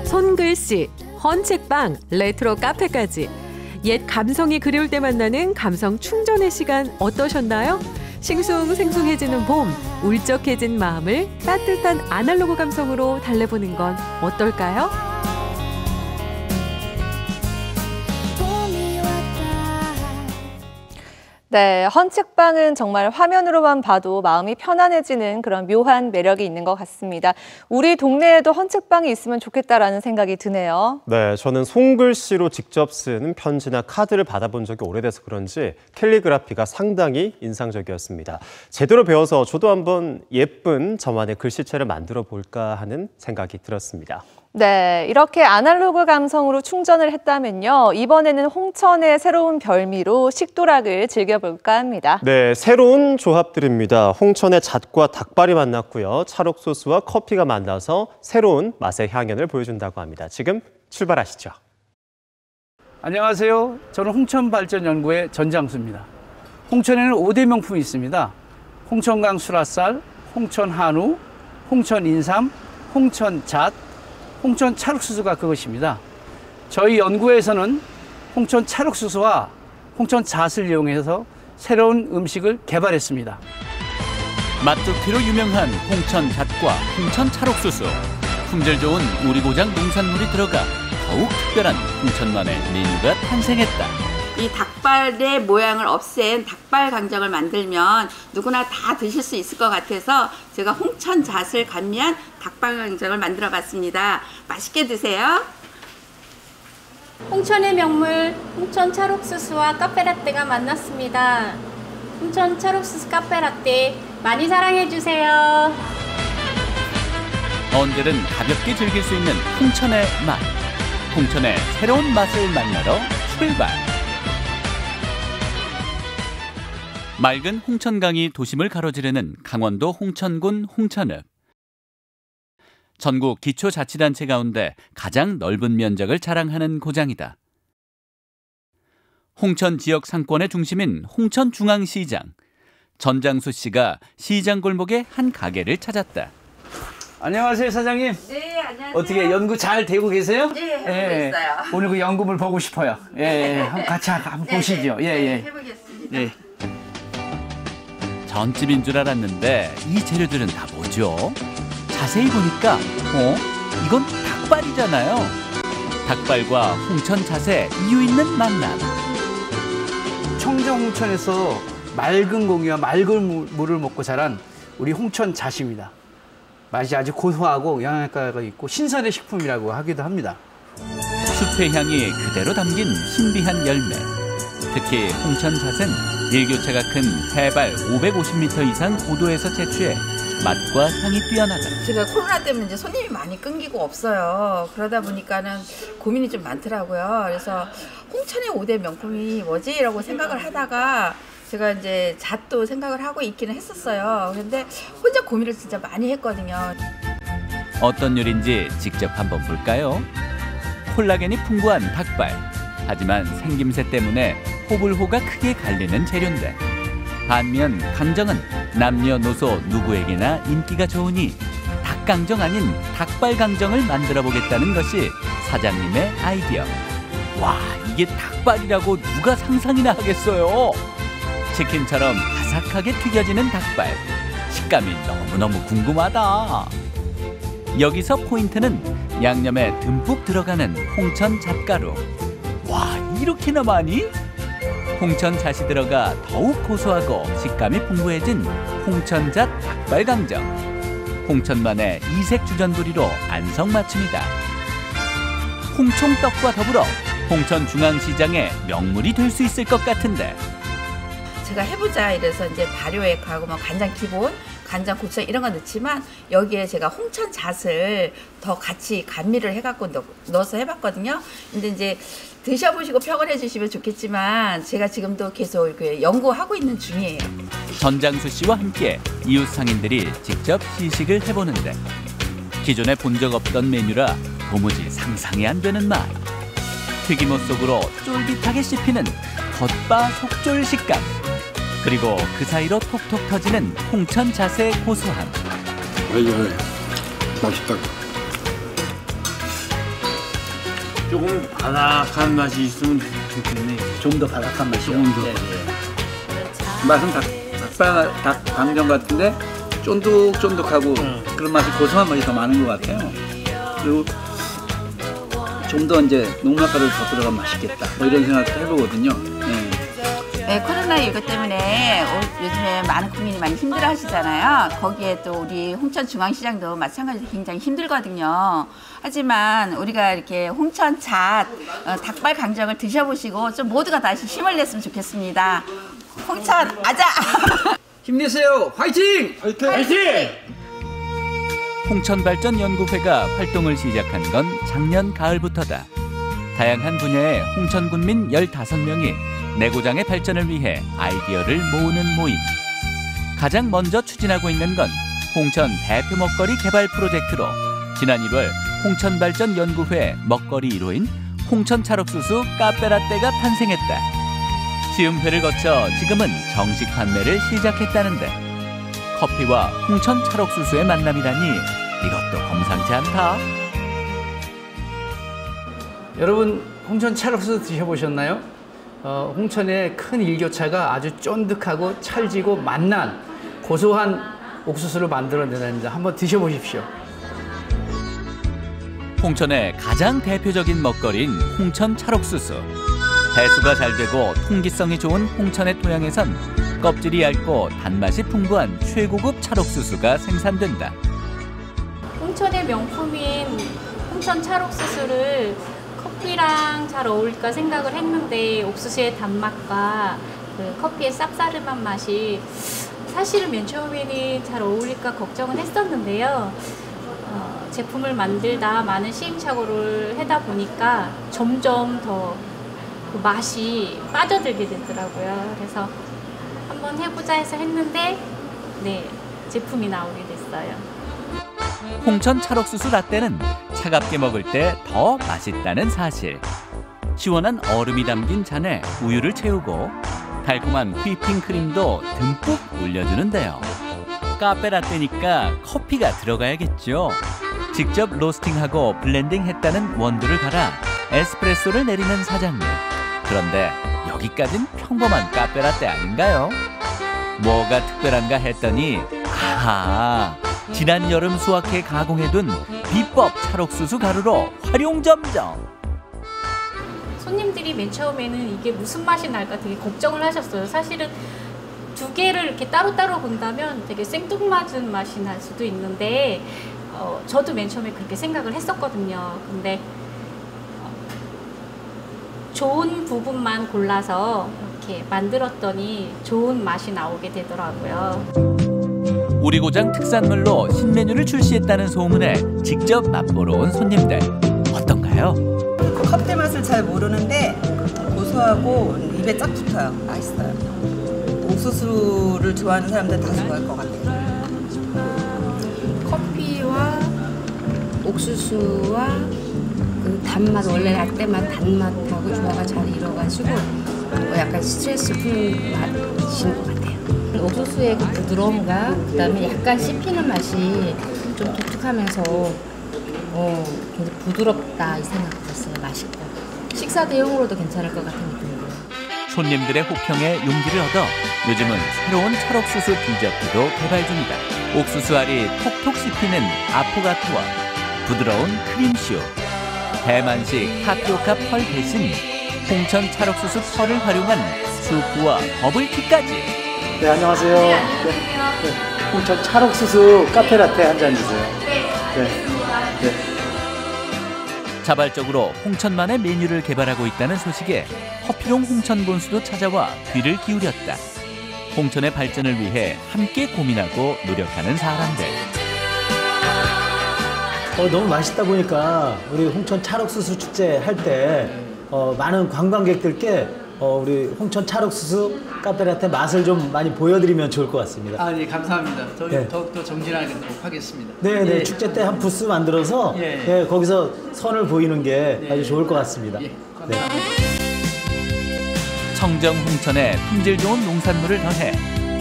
손글씨, 헌책방, 레트로 카페까지 옛 감성이 그리울 때 만나는 감성 충전의 시간 어떠셨나요? 싱숭생숭해지는 봄, 울적해진 마음을 따뜻한 아날로그 감성으로 달래보는 건 어떨까요? 네, 헌책방은 정말 화면으로만 봐도 마음이 편안해지는 그런 묘한 매력이 있는 것 같습니다. 우리 동네에도 헌책방이 있으면 좋겠다라는 생각이 드네요. 네, 저는 손글씨로 직접 쓴 편지나 카드를 받아본 적이 오래돼서 그런지 캘리그라피가 상당히 인상적이었습니다. 제대로 배워서 저도 한번 예쁜 저만의 글씨체를 만들어 볼까 하는 생각이 들었습니다. 네, 이렇게 아날로그 감성으로 충전을 했다면요. 이번에는 홍천의 새로운 별미로 식도락을 즐겨볼까 합니다. 네, 새로운 조합들입니다. 홍천의 잣과 닭발이 만났고요. 찰옥소스와 커피가 만나서 새로운 맛의 향연을 보여준다고 합니다. 지금 출발하시죠. 안녕하세요. 저는 홍천발전연구의 전장수입니다. 홍천에는 5대 명품이 있습니다. 홍천강 수라쌀, 홍천한우, 홍천인삼, 홍천잣, 홍천 찰옥수수가 그것입니다. 저희 연구에서는 홍천 찰옥수수와 홍천 잣을 이용해서 새로운 음식을 개발했습니다. 맛두피로 유명한 홍천 잣과 홍천 찰옥수수. 품질 좋은 우리고장 농산물이 들어가 더욱 특별한 홍천만의 메뉴가 탄생했다. 이 닭발의 모양을 없앤 닭발 강정을 만들면 누구나 다 드실 수 있을 것 같아서 제가 홍천 잣을 감미한 닭발 강정을 만들어 봤습니다. 맛있게 드세요. 홍천의 명물 홍천 찰옥수수와 카페라떼가 만났습니다. 홍천 찰옥수수 카페라떼 많이 사랑해 주세요. 언제든 가볍게 즐길 수 있는 홍천의 맛. 홍천의 새로운 맛을 만나러 출발. 맑은 홍천강이 도심을 가로지르는 강원도 홍천군 홍천읍. 전국 기초자치단체 가운데 가장 넓은 면적을 자랑하는 고장이다. 홍천 지역 상권의 중심인 홍천중앙시장. 전장수 씨가 시장 골목의 한 가게를 찾았다. 안녕하세요, 사장님. 네, 안녕하세요. 어떻게 연구 잘 되고 계세요? 네, 하고 있어요. 오늘 그 연금을 보고 싶어요. 한번 같이 한번 보시죠. 해보겠습니다. 예. 전집인 줄 알았는데 이 재료들은 다 뭐죠? 자세히 보니까 이건 닭발이잖아요. 닭발과 홍천 잣의 이유 있는 만남. 청정 홍천에서 맑은 공기와 맑은 물을 먹고 자란 우리 홍천 잣입니다. 맛이 아주 고소하고 영양가가 있고 신선의 식품이라고 하기도 합니다. 숲의 향이 그대로 담긴 신비한 열매. 특히 홍천 잣은 일교차가 큰 해발 550m 이상 고도에서 채취해 맛과 향이 뛰어나다. 제가 코로나 때문에 이제 손님이 많이 끊기고 없어요. 그러다 보니까는 고민이 좀 많더라고요. 그래서 홍천의 5대 명품이 뭐지? 라고 생각을 하다가 제가 이제 잣도 생각을 하고 있기는 했었어요. 그런데 혼자 고민을 진짜 많이 했거든요. 어떤 요리인지 직접 한번 볼까요? 콜라겐이 풍부한 닭발. 하지만 생김새 때문에 호불호가 크게 갈리는 재료인데, 반면 강정은 남녀노소 누구에게나 인기가 좋으니 닭강정 아닌 닭발강정을 만들어 보겠다는 것이 사장님의 아이디어. 와, 이게 닭발이라고 누가 상상이나 하겠어요. 치킨처럼 바삭하게 튀겨지는 닭발. 식감이 너무너무 궁금하다. 여기서 포인트는 양념에 듬뿍 들어가는 홍천 잣가루. 와, 이렇게나 많이? 홍천 잣이 들어가 더욱 고소하고 식감이 풍부해진 홍천잣 닭발강정. 홍천만의 이색 주전부리로 안성맞춤이다. 홍총떡과 더불어 홍천중앙시장의 명물이 될 수 있을 것 같은데. 제가 해보자 이래서 이제 발효액하고 뭐 간장 기본, 간장 고추장 이런 거 넣지만 여기에 제가 홍천 잣을 더 같이 감미를 해갖고 넣어서 해봤거든요. 근데 이제 드셔보시고 평을 해주시면 좋겠지만 제가 지금도 계속 이렇게 연구하고 있는 중이에요. 전장수 씨와 함께 이웃 상인들이 직접 시식을 해보는데 기존에 본 적 없던 메뉴라 도무지 상상이 안 되는 맛. 튀김옷 속으로 쫄깃하게 씹히는 겉바 속졸 식감. 그리고 그 사이로 톡톡 터지는 홍천 잣의 고소함. 맛있다. 조금 바삭한 맛이 있으면 좋겠네. 좀 더 바삭한 맛이요. 맛은 닭강정 같은데 쫀득쫀득하고 그런 맛이 고소한 맛이 더 많은 것 같아요. 그리고 좀 더 이제 녹말가루를 더 들어가면 맛있겠다. 뭐 이런 생각도 해보거든요. 네, 코로나19 때문에 요즘에 많은 국민이 많이 힘들어 하시잖아요. 거기에 또 우리 홍천중앙시장도 마찬가지로 굉장히 힘들거든요. 하지만 우리가 이렇게 홍천잣 닭발 강정을 드셔보시고 좀 모두가 다시 힘을 냈으면 좋겠습니다. 홍천 아자! 힘내세요! 화이팅! 화이팅! 홍천발전연구회가 활동을 시작한 건 작년 가을부터다. 다양한 분야의 홍천군민 15명이 내고장의 발전을 위해 아이디어를 모으는 모임. 가장 먼저 추진하고 있는 건 홍천 대표 먹거리 개발 프로젝트로 지난 1월 홍천발전연구회 먹거리 1호인 홍천찰옥수수 카페라떼가 탄생했다. 시음회를 거쳐 지금은 정식 판매를 시작했다는데, 커피와 홍천찰옥수수의 만남이라니 이것도 범상치 않다. 여러분, 홍천 찰옥수수 드셔보셨나요? 홍천의 큰 일교차가 아주 쫀득하고 찰지고 맛난 고소한 옥수수를 만들어내답니다. 한번 드셔보십시오. 홍천의 가장 대표적인 먹거리인 홍천 찰옥수수. 배수가 잘 되고 통기성이 좋은 홍천의 토양에선 껍질이 얇고 단맛이 풍부한 최고급 찰옥수수가 생산된다. 홍천의 명품인 홍천 찰옥수수를 커피랑 잘 어울릴까 생각을 했는데 옥수수의 단맛과 그 커피의 쌉싸름한 맛이 사실은 맨 처음에는 잘 어울릴까 걱정은 했었는데요. 제품을 만들다 많은 시행착오를 하다 보니까 점점 더 그 맛이 빠져들게 되더라고요. 그래서 한번 해보자 해서 했는데 네, 제품이 나오게 됐어요. 홍천 찰옥수수 라떼는 차갑게 먹을 때 더 맛있다는 사실. 시원한 얼음이 담긴 잔에 우유를 채우고 달콤한 휘핑 크림도 듬뿍 올려주는데요. 카페 라떼니까 커피가 들어가야겠죠. 직접 로스팅하고 블렌딩했다는 원두를 갈아 에스프레소를 내리는 사장님. 그런데 여기까진 평범한 카페 라떼 아닌가요? 뭐가 특별한가 했더니 아하, 지난 여름 수확해 가공해둔 비법 찰옥수수 가루로 활용점정. 손님들이 맨 처음에는 이게 무슨 맛이 날까 되게 걱정을 하셨어요. 사실은 두 개를 이렇게 따로따로 본다면 되게 생뚱맞은 맛이 날 수도 있는데 저도 맨 처음에 그렇게 생각을 했었거든요. 근데 좋은 부분만 골라서 이렇게 만들었더니 좋은 맛이 나오게 되더라고요. 우리고장 특산물로 신메뉴를 출시했다는 소문에 직접 맛보러 온 손님들. 어떤가요? 커피 맛을 잘 모르는데 고소하고 입에 쫙 붙어요. 맛있어요. 옥수수를 좋아하는 사람들 다 좋아할 것 같아요. 커피와 옥수수와 그 단맛, 원래 라떼 맛, 단맛하고 조화가 잘 이뤄가지고 약간 스트레스 풀 맛인 것 같아요. 옥수수의 그 부드러움과 그다음에 약간 씹히는 맛이 좀 독특하면서 굉장히 부드럽다 이 생각 들었어요. 맛있고 식사 대용으로도 괜찮을 것 같은 느낌이고요. 손님들의 호평에 용기를 얻어 요즘은 새로운 찰옥수수 디저트도 개발 중이다. 옥수수 알이 톡톡 씹히는 아포가토와 부드러운 크림슈, 대만식 타피오카 펄 대신 홍천 찰옥수수 펄을 활용한 수프와 버블티까지. 네, 안녕하세요. 네, 홍천 찰옥수수 카페라떼 한 잔 주세요. 네. 자발적으로 홍천만의 메뉴를 개발하고 있다는 소식에 허피롱 홍천 본수도 찾아와 귀를 기울였다. 홍천의 발전을 위해 함께 고민하고 노력하는 사람들. 너무 맛있다 보니까 우리 홍천 찰옥수수 축제 할 때 많은 관광객들께 우리 홍천 찰옥수수 카페라떼 맛을 좀 많이 보여드리면 좋을 것 같습니다. 아, 네, 감사합니다. 저희 네. 더욱더 정진하도록 하겠습니다. 네, 예. 축제 때 한 부스 만들어서 예. 거기서 선을 보이는 게 아주 좋을 것 같습니다. 예, 네. 청정 홍천에 품질 좋은 농산물을 더해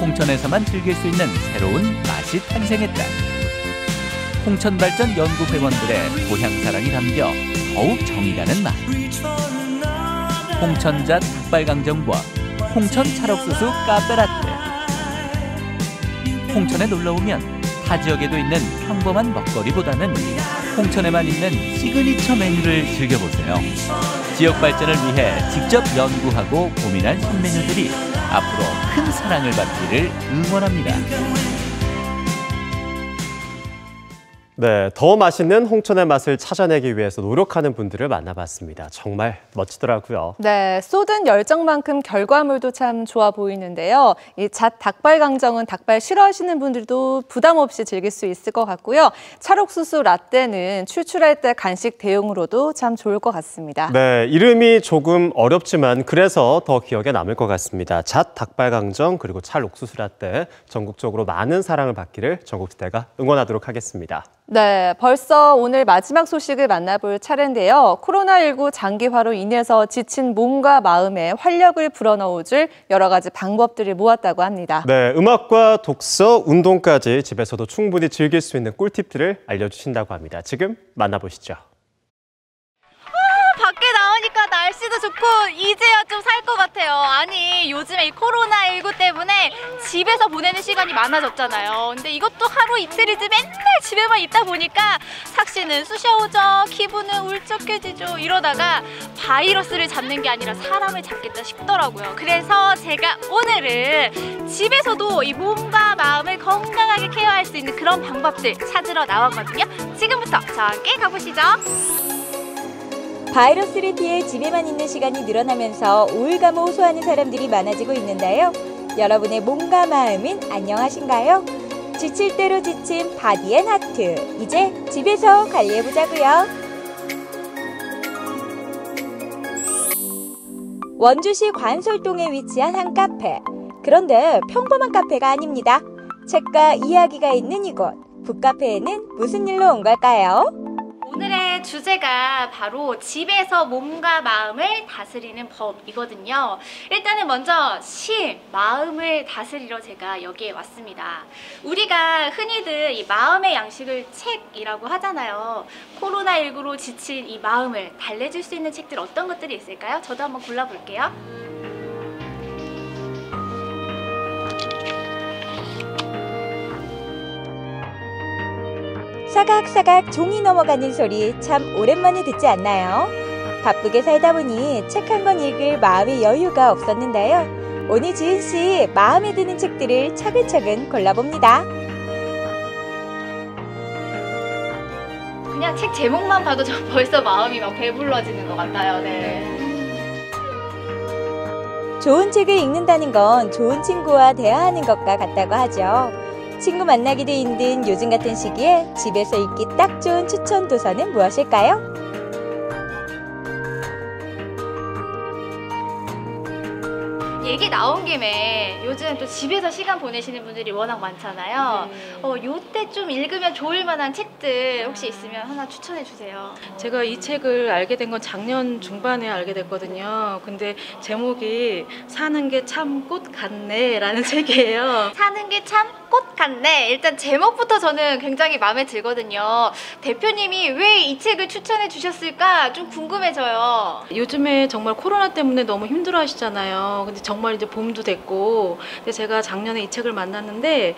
홍천에서만 즐길 수 있는 새로운 맛이 탄생했다. 홍천 발전 연구 회원들의 고향 사랑이 담겨 더욱 정이 가는 맛. 홍천잣 닭발강정과 홍천 찰옥수수 카페라떼. 홍천에 놀러오면 타 지역에도 있는 평범한 먹거리보다는 홍천에만 있는 시그니처 메뉴를 즐겨보세요. 지역 발전을 위해 직접 연구하고 고민한 신메뉴들이 앞으로 큰 사랑을 받기를 응원합니다. 네, 더 맛있는 홍천의 맛을 찾아내기 위해서 노력하는 분들을 만나봤습니다. 정말 멋지더라고요. 네, 쏟은 열정만큼 결과물도 참 좋아 보이는데요. 이 잣 닭발 강정은 닭발 싫어하시는 분들도 부담 없이 즐길 수 있을 것 같고요. 찰옥수수 라떼는 출출할 때 간식 대용으로도 참 좋을 것 같습니다. 네, 이름이 조금 어렵지만 그래서 더 기억에 남을 것 같습니다. 잣 닭발 강정 그리고 찰옥수수 라떼 전국적으로 많은 사랑을 받기를 전국시대가 응원하도록 하겠습니다. 네, 벌써 오늘 마지막 소식을 만나볼 차례인데요. 코로나19 장기화로 인해서 지친 몸과 마음에 활력을 불어넣어줄 여러 가지 방법들을 모았다고 합니다. 네, 음악과 독서, 운동까지 집에서도 충분히 즐길 수 있는 꿀팁들을 알려주신다고 합니다. 지금 만나보시죠. 밖에 나오니까 날씨도 좋고 이제야 좀 살 것 같아요. 아니 요즘에 이 코로나19 때문에 집에서 보내는 시간이 많아졌잖아요. 근데 이것도 하루 이틀이지 맨날 집에만 있다 보니까 삭신은 쑤셔오죠. 기분은 울적해지죠. 이러다가 바이러스를 잡는 게 아니라 사람을 잡겠다 싶더라고요. 그래서 제가 오늘은 집에서도 이 몸과 마음을 건강하게 케어할 수 있는 그런 방법들 찾으러 나왔거든요. 지금부터 저와 함께 가보시죠. 바이러스를 피해 집에만 있는 시간이 늘어나면서 우울감을 호소하는 사람들이 많아지고 있는데요. 여러분의 몸과 마음은 안녕하신가요? 지칠 대로 지친 바디앤하트. 이제 집에서 관리해보자고요. 원주시 관솔동에 위치한 한 카페. 그런데 평범한 카페가 아닙니다. 책과 이야기가 있는 이곳. 북카페에는 무슨 일로 온 걸까요? 오늘의 주제가 바로 집에서 몸과 마음을 다스리는 법이거든요. 일단은 먼저 마음을 다스리러 제가 여기에 왔습니다. 우리가 흔히들 이 마음의 양식을 책이라고 하잖아요. 코로나19로 지친 이 마음을 달래줄 수 있는 책들 어떤 것들이 있을까요? 저도 한번 골라볼게요. 사각사각 종이 넘어가는 소리 참 오랜만에 듣지 않나요? 바쁘게 살다 보니 책 한 권 읽을 마음의 여유가 없었는데요. 오늘 지은 씨 마음에 드는 책들을 차근차근 골라봅니다. 그냥 책 제목만 봐도 저 벌써 마음이 막 배불러지는 것 같아요. 네. 좋은 책을 읽는다는 건 좋은 친구와 대화하는 것과 같다고 하죠. 친구 만나기도 힘든 요즘 같은 시기에 집에서 읽기 딱 좋은 추천 도서는 무엇일까요? 얘기 나온 김에 요즘 또 집에서 시간 보내시는 분들이 워낙 많잖아요. 요때 좀 읽으면 좋을 만한 책들 혹시 있으면 하나 추천해 주세요. 제가 이 책을 알게 된 건 작년 중반에 알게 됐거든요. 근데 제목이 사는 게 참 꽃 같네 라는 책이에요. 사는 게 참 꽃 같네. 일단 제목부터 저는 굉장히 마음에 들거든요. 대표님이 왜 이 책을 추천해 주셨을까 좀 궁금해져요. 요즘에 정말 코로나 때문에 너무 힘들어 하시잖아요. 근데 정말 이제 봄도 됐고, 근데 제가 작년에 이 책을 만났는데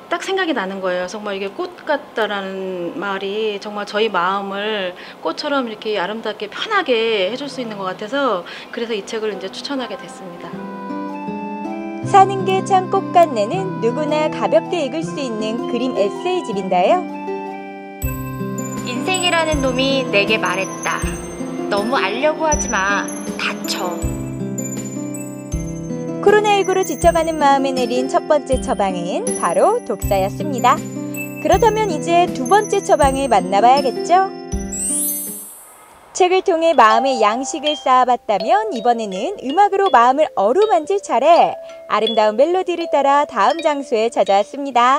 딱 생각이 나는 거예요. 정말 이게 꽃 같다라는 말이 정말 저희 마음을 꽃처럼 이렇게 아름답게 편하게 해줄 수 있는 것 같아서 그래서 이 책을 이제 추천하게 됐습니다. 사는 게 참 꽃 같네는 누구나 가볍게 읽을 수 있는 그림 에세이집인데요. 인생이라는 놈이 내게 말했다. 너무 알려고 하지 마. 다쳐. 코로나19로 지쳐가는 마음에 내린 첫 번째 처방은 바로 독서였습니다. 그렇다면 이제 두 번째 처방을 만나봐야겠죠? 책을 통해 마음의 양식을 쌓아봤다면 이번에는 음악으로 마음을 어루만질 차례. 아름다운 멜로디를 따라 다음 장소에 찾아왔습니다.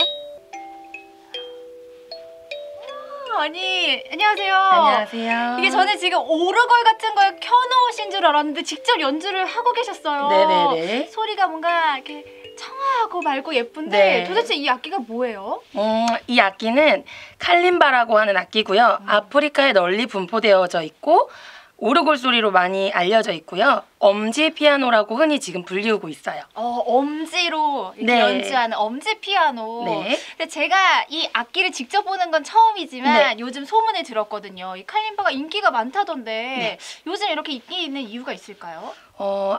아니, 안녕하세요. 안녕하세요. 이게 저는 지금 오르골 같은 걸 켜놓으신 줄 알았는데 직접 연주를 하고 계셨어요. 네네네. 소리가 뭔가 이렇게 청아하고 맑고 예쁜데 네. 도대체 이 악기가 뭐예요? 이 악기는 칼림바라고 하는 악기고요. 아프리카에 널리 분포되어져 있고 오르골 소리로 많이 알려져 있고요. 엄지 피아노라고 흔히 지금 불리우고 있어요. 엄지로 이렇게 네. 연주하는 엄지 피아노. 네. 근데 제가 이 악기를 직접 보는 건 처음이지만 네. 요즘 소문을 들었거든요. 이 칼림바가 인기가 많다던데 네. 요즘 이렇게 인기 있는 이유가 있을까요?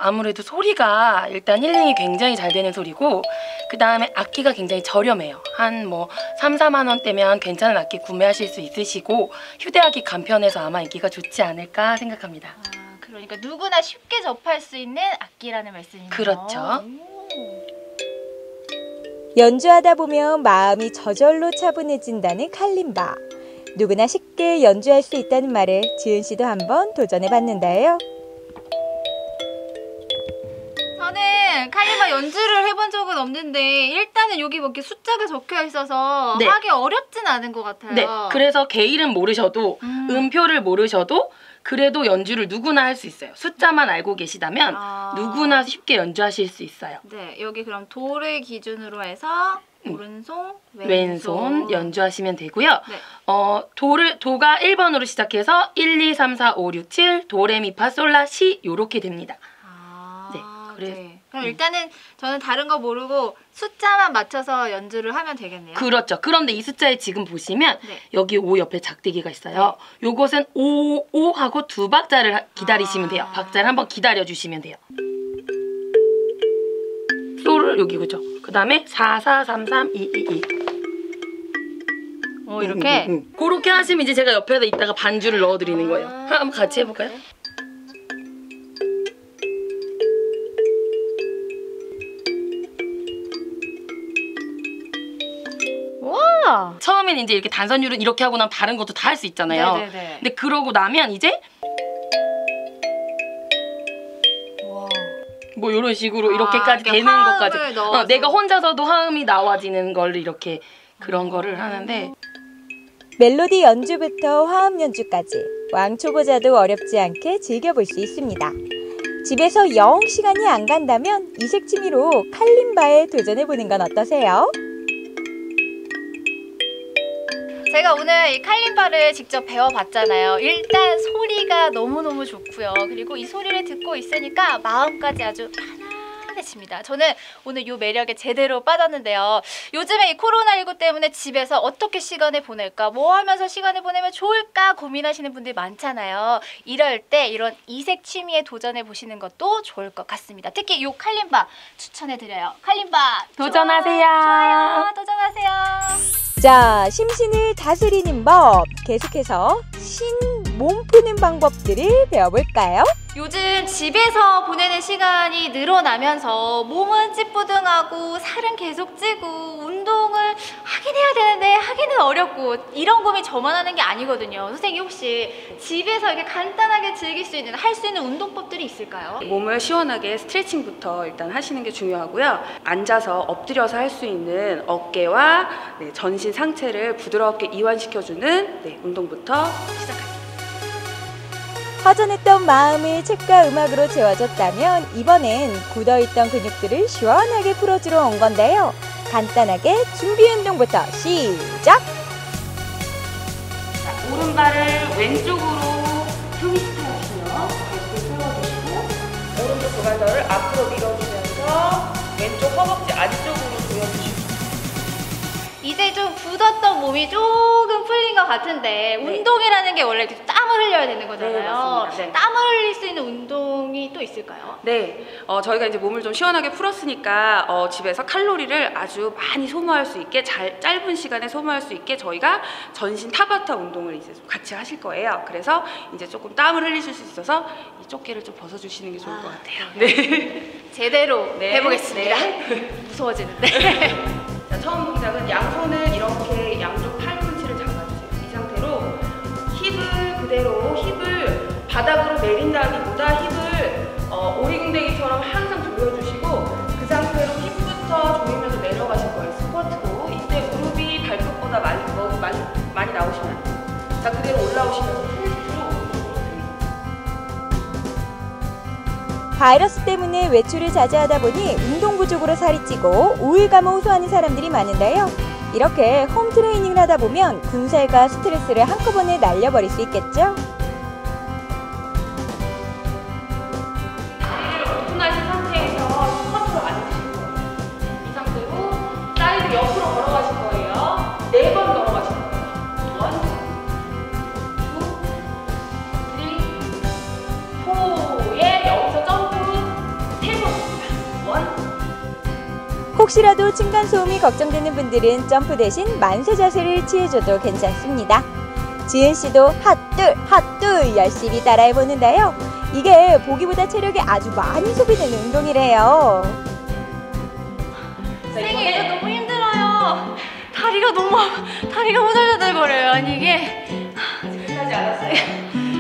아무래도 소리가 일단 힐링이 굉장히 잘 되는 소리고 그 다음에 악기가 굉장히 저렴해요. 한 뭐 3, 4만 원대면 괜찮은 악기 구매하실 수 있으시고 휴대하기 간편해서 아마 인기가 좋지 않을까 생각합니다. 그러니까 누구나 쉽게 접할 수 있는 악기라는 말씀이네요. 그렇죠. 연주하다 보면 마음이 저절로 차분해진다는 칼림바. 누구나 쉽게 연주할 수 있다는 말에 지은 씨도 한번 도전해봤는데요. 저는 칼림바 연주를 해본 적은 없는데 일단은 여기 뭐 이렇게 숫자가 적혀 있어서 네. 하기 어렵진 않은 것 같아요. 네, 그래서 개일은 모르셔도 음표를 모르셔도 그래도 연주를 누구나 할 수 있어요. 숫자만 알고 계시다면 누구나 쉽게 연주하실 수 있어요. 네, 여기 그럼 도를 기준으로 해서 오른손, 왼손 연주하시면 되고요. 네. 도가 1번으로 시작해서 1, 2, 3, 4, 5, 6, 7 도레미파솔라 시 요렇게 됩니다. 네, 그래서 그럼 일단은 저는 다른 거 모르고 숫자만 맞춰서 연주를 하면 되겠네요. 그렇죠. 그런데 이 숫자에 지금 보시면 여기 5 옆에 작대기가 있어요. 요것은 5 하고 두 박자를 기다리시면 돼요. 박자를 한번 기다려 주시면 돼요. 솔을 여기 그죠. 그 다음에 4, 4, 3, 3, 2, 2, 2. 이렇게? 그렇게 하시면 이제 제가 옆에다 이따가 반주를 넣어드리는 거예요. 한번 같이 해볼까요? 아. 처음에는 이제 이렇게 단선율은 이렇게 하고 나면 다른 것도 다 할 수 있잖아요. 네네네. 근데 그러고 나면 이제 뭐 이런 식으로 이렇게까지 되는 것까지 내가 혼자서도 화음이 나와지는 걸 이렇게 그런 거를 하는데 멜로디 연주부터 화음 연주까지 왕초보자도 어렵지 않게 즐겨볼 수 있습니다. 집에서 영 시간이 안 간다면 이색 취미로 칼림바에 도전해보는 건 어떠세요? 제가 오늘 이 칼림바를 직접 배워봤잖아요. 일단 소리가 너무너무 좋고요. 그리고 이 소리를 듣고 있으니까 마음까지 아주 편안해집니다. 저는 오늘 이 매력에 제대로 빠졌는데요. 요즘에 이 코로나19 때문에 집에서 어떻게 시간을 보낼까, 뭐 하면서 시간을 보내면 좋을까 고민하시는 분들 많잖아요. 이럴 때 이런 이색 취미에 도전해보시는 것도 좋을 것 같습니다. 특히 이 칼림바 추천해드려요. 칼림바 도전하세요. 좋아요. 도전하세요. 자, 심신을 다스리는 법, 계속해서 몸 푸는 방법들을 배워볼까요? 요즘 집에서 보내는 시간이 늘어나면서 몸은 찌뿌둥하고 살은 계속 찌고 운동을 하긴 해야 되는데 하기는 어렵고 이런 고민 저만 하는 게 아니거든요. 선생님 혹시 집에서 이렇게 간단하게 즐길 수 있는, 할 수 있는 운동법들이 있을까요? 몸을 시원하게 스트레칭부터 일단 하시는 게 중요하고요. 앉아서 엎드려서 할 수 있는 어깨와 전신 상체를 부드럽게 이완시켜주는 운동부터 시작할게요. 허전했던 마음을 책과 음악으로 채워줬다면 이번엔 굳어있던 근육들을 시원하게 풀어주러 온 건데요. 간단하게 준비 운동부터 시작! 자, 오른발을 왼쪽으로 트위스트 하시며 발끝 세워주시고 오른쪽 고관절을 앞으로 밀어주면서 왼쪽 허벅지 안쪽으로 조여주시고 이제 좀 굳었던 몸이 조금 풀린 것 같은데 운동이라는 게 원래 땀을 흘려야 되는 거잖아요. 네, 맞습니다. 네. 땀을 흘릴 수 있는 운동이 또 있을까요? 네, 저희가 이제 몸을 좀 시원하게 풀었으니까 집에서 칼로리를 아주 많이 소모할 수 있게 짧은 시간에 소모할 수 있게 저희가 전신 타바타 운동을 이제 좀 같이 하실 거예요. 그래서 이제 조금 땀을 흘리실 수 있어서 이 조끼를 좀 벗어주시는 게 좋을 것 같아요. 네, 제대로 네. 해보겠습니다. 네. 무서워지는데. 자, 처음 동작은 양손을 이렇게 양쪽 팔꿈치를 잡아주세요. 이 상태로 힙을 바닥으로 내린다기보다 힙을 오리궁뎅이처럼 항상 조여주시고 그 상태로 힙부터 조이면서 내려가실 거예요. 스쿼트로. 이때 무릎이 발끝보다 많이 나오시면 안 돼요. 자, 그대로 올라오시면서 트위스트로 바이러스 때문에 외출을 자제하다 보니 운동 부족으로 살이 찌고 우울감을 호소하는 사람들이 많은데요. 이렇게 홈 트레이닝을 하다 보면 군살과 스트레스를 한꺼번에 날려버릴 수 있겠죠? 다리를 오픈하신 상태에서 스쿼트로 앉으실 거예요. 이 상태로 사이드 옆으로 걸어가실 거예요. 4번 걸어가실 거예요. 1, 2, 3, 4에 여기서 점프 3번입니다. 1, 혹시라도 층간소음이 걱정되는 분들은 점프 대신 만세 자세를 취해줘도 괜찮습니다. 지은 씨도 핫둘 열심히 따라해보는데요. 이게 보기보다 체력이 아주 많이 소비되는 운동이래요. 선생님 이거 너무 힘들어요. 다리가 후들후들거려요. 아니 이게 끝나지 않았어요.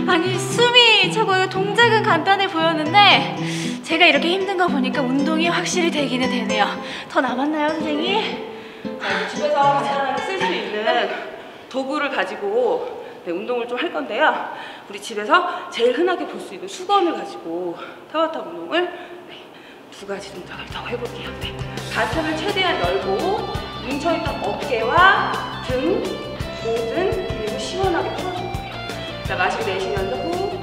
아니 숨이 차고 동작은 간단해 보였는데 제가 이렇게 힘든 거 보니까 운동이 확실히 되기는 되네요. 더 남았나요, 선생님? 자, 이제 집에서 간단하게 쓸 수 있는 도구를 가지고 운동을 좀 할 건데요. 우리 집에서 제일 흔하게 볼 수 있는 수건을 가지고 타바타 운동을 2가지 동작을 더 해볼게요. 네. 가슴을 최대한 열고 뭉쳐있던 어깨와 등, 모든 그리고 시원하게 풀어줄 거예요. 자, 마시고 내쉬면서 후.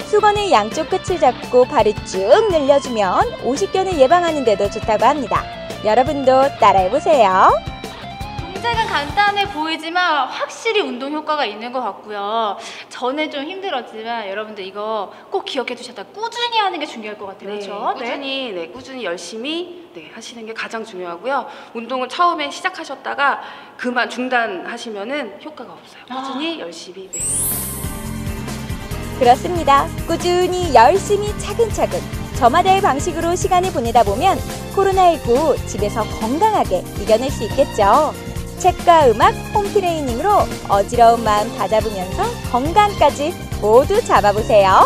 수건의 양쪽 끝을 잡고 발을 쭉 늘려주면 오십견을 예방하는 데도 좋다고 합니다. 여러분도 따라해보세요. 동작은 간단해 보이지만 확실히 운동 효과가 있는 것 같고요. 저는 좀 힘들었지만 여러분들 이거 꼭 기억해 두셨다. 꾸준히 하는 게 중요할 것 같아요. 그렇죠? 꾸준히 열심히 하시는 게 가장 중요하고요. 운동을 처음에 시작하셨다가 그만 중단하시면은 효과가 없어요. 꾸준히 열심히. 그렇습니다. 꾸준히 열심히 차근차근 저마다의 방식으로 시간을 보내다 보면 코로나19 집에서 건강하게 이겨낼 수 있겠죠. 책과 음악, 홈트레이닝으로 어지러운 마음 다잡으면서 건강까지 모두 잡아보세요.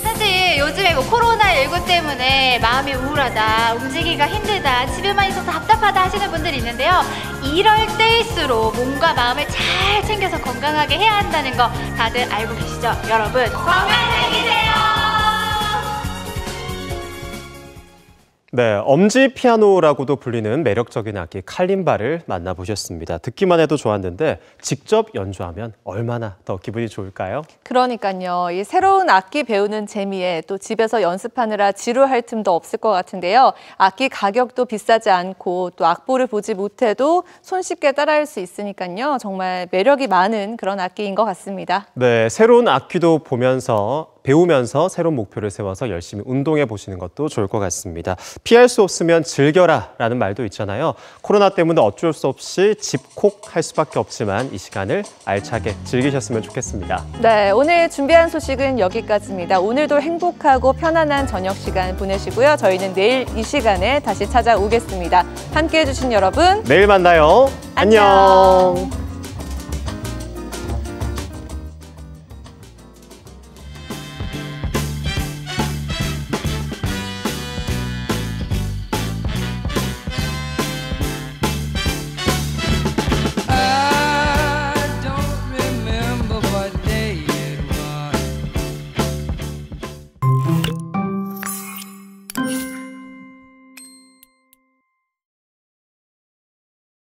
사실 요즘에 코로나19 때문에 마음이 우울하다, 움직이기가 힘들다, 집에만 있어서 답답하다 하시는 분들이 있는데요. 이럴 때일수록 몸과 마음을 잘 챙겨서 건강하게 해야 한다는 거 다들 알고 계시죠? 여러분, 건강 챙기세요! 네, 엄지 피아노라고도 불리는 매력적인 악기 칼림바를 만나보셨습니다. 듣기만 해도 좋았는데 직접 연주하면 얼마나 더 기분이 좋을까요? 그러니까요. 이 새로운 악기 배우는 재미에 또 집에서 연습하느라 지루할 틈도 없을 것 같은데요. 악기 가격도 비싸지 않고 또 악보를 보지 못해도 손쉽게 따라할 수 있으니까요. 정말 매력이 많은 그런 악기인 것 같습니다. 네, 새로운 악기도 배우면서 새로운 목표를 세워서 열심히 운동해 보시는 것도 좋을 것 같습니다. 피할 수 없으면 즐겨라 라는 말도 있잖아요. 코로나 때문에 어쩔 수 없이 집콕할 수밖에 없지만 이 시간을 알차게 즐기셨으면 좋겠습니다. 네, 오늘 준비한 소식은 여기까지입니다. 오늘도 행복하고 편안한 저녁 시간 보내시고요. 저희는 내일 이 시간에 다시 찾아오겠습니다. 함께해 주신 여러분, 내일 만나요. 안녕.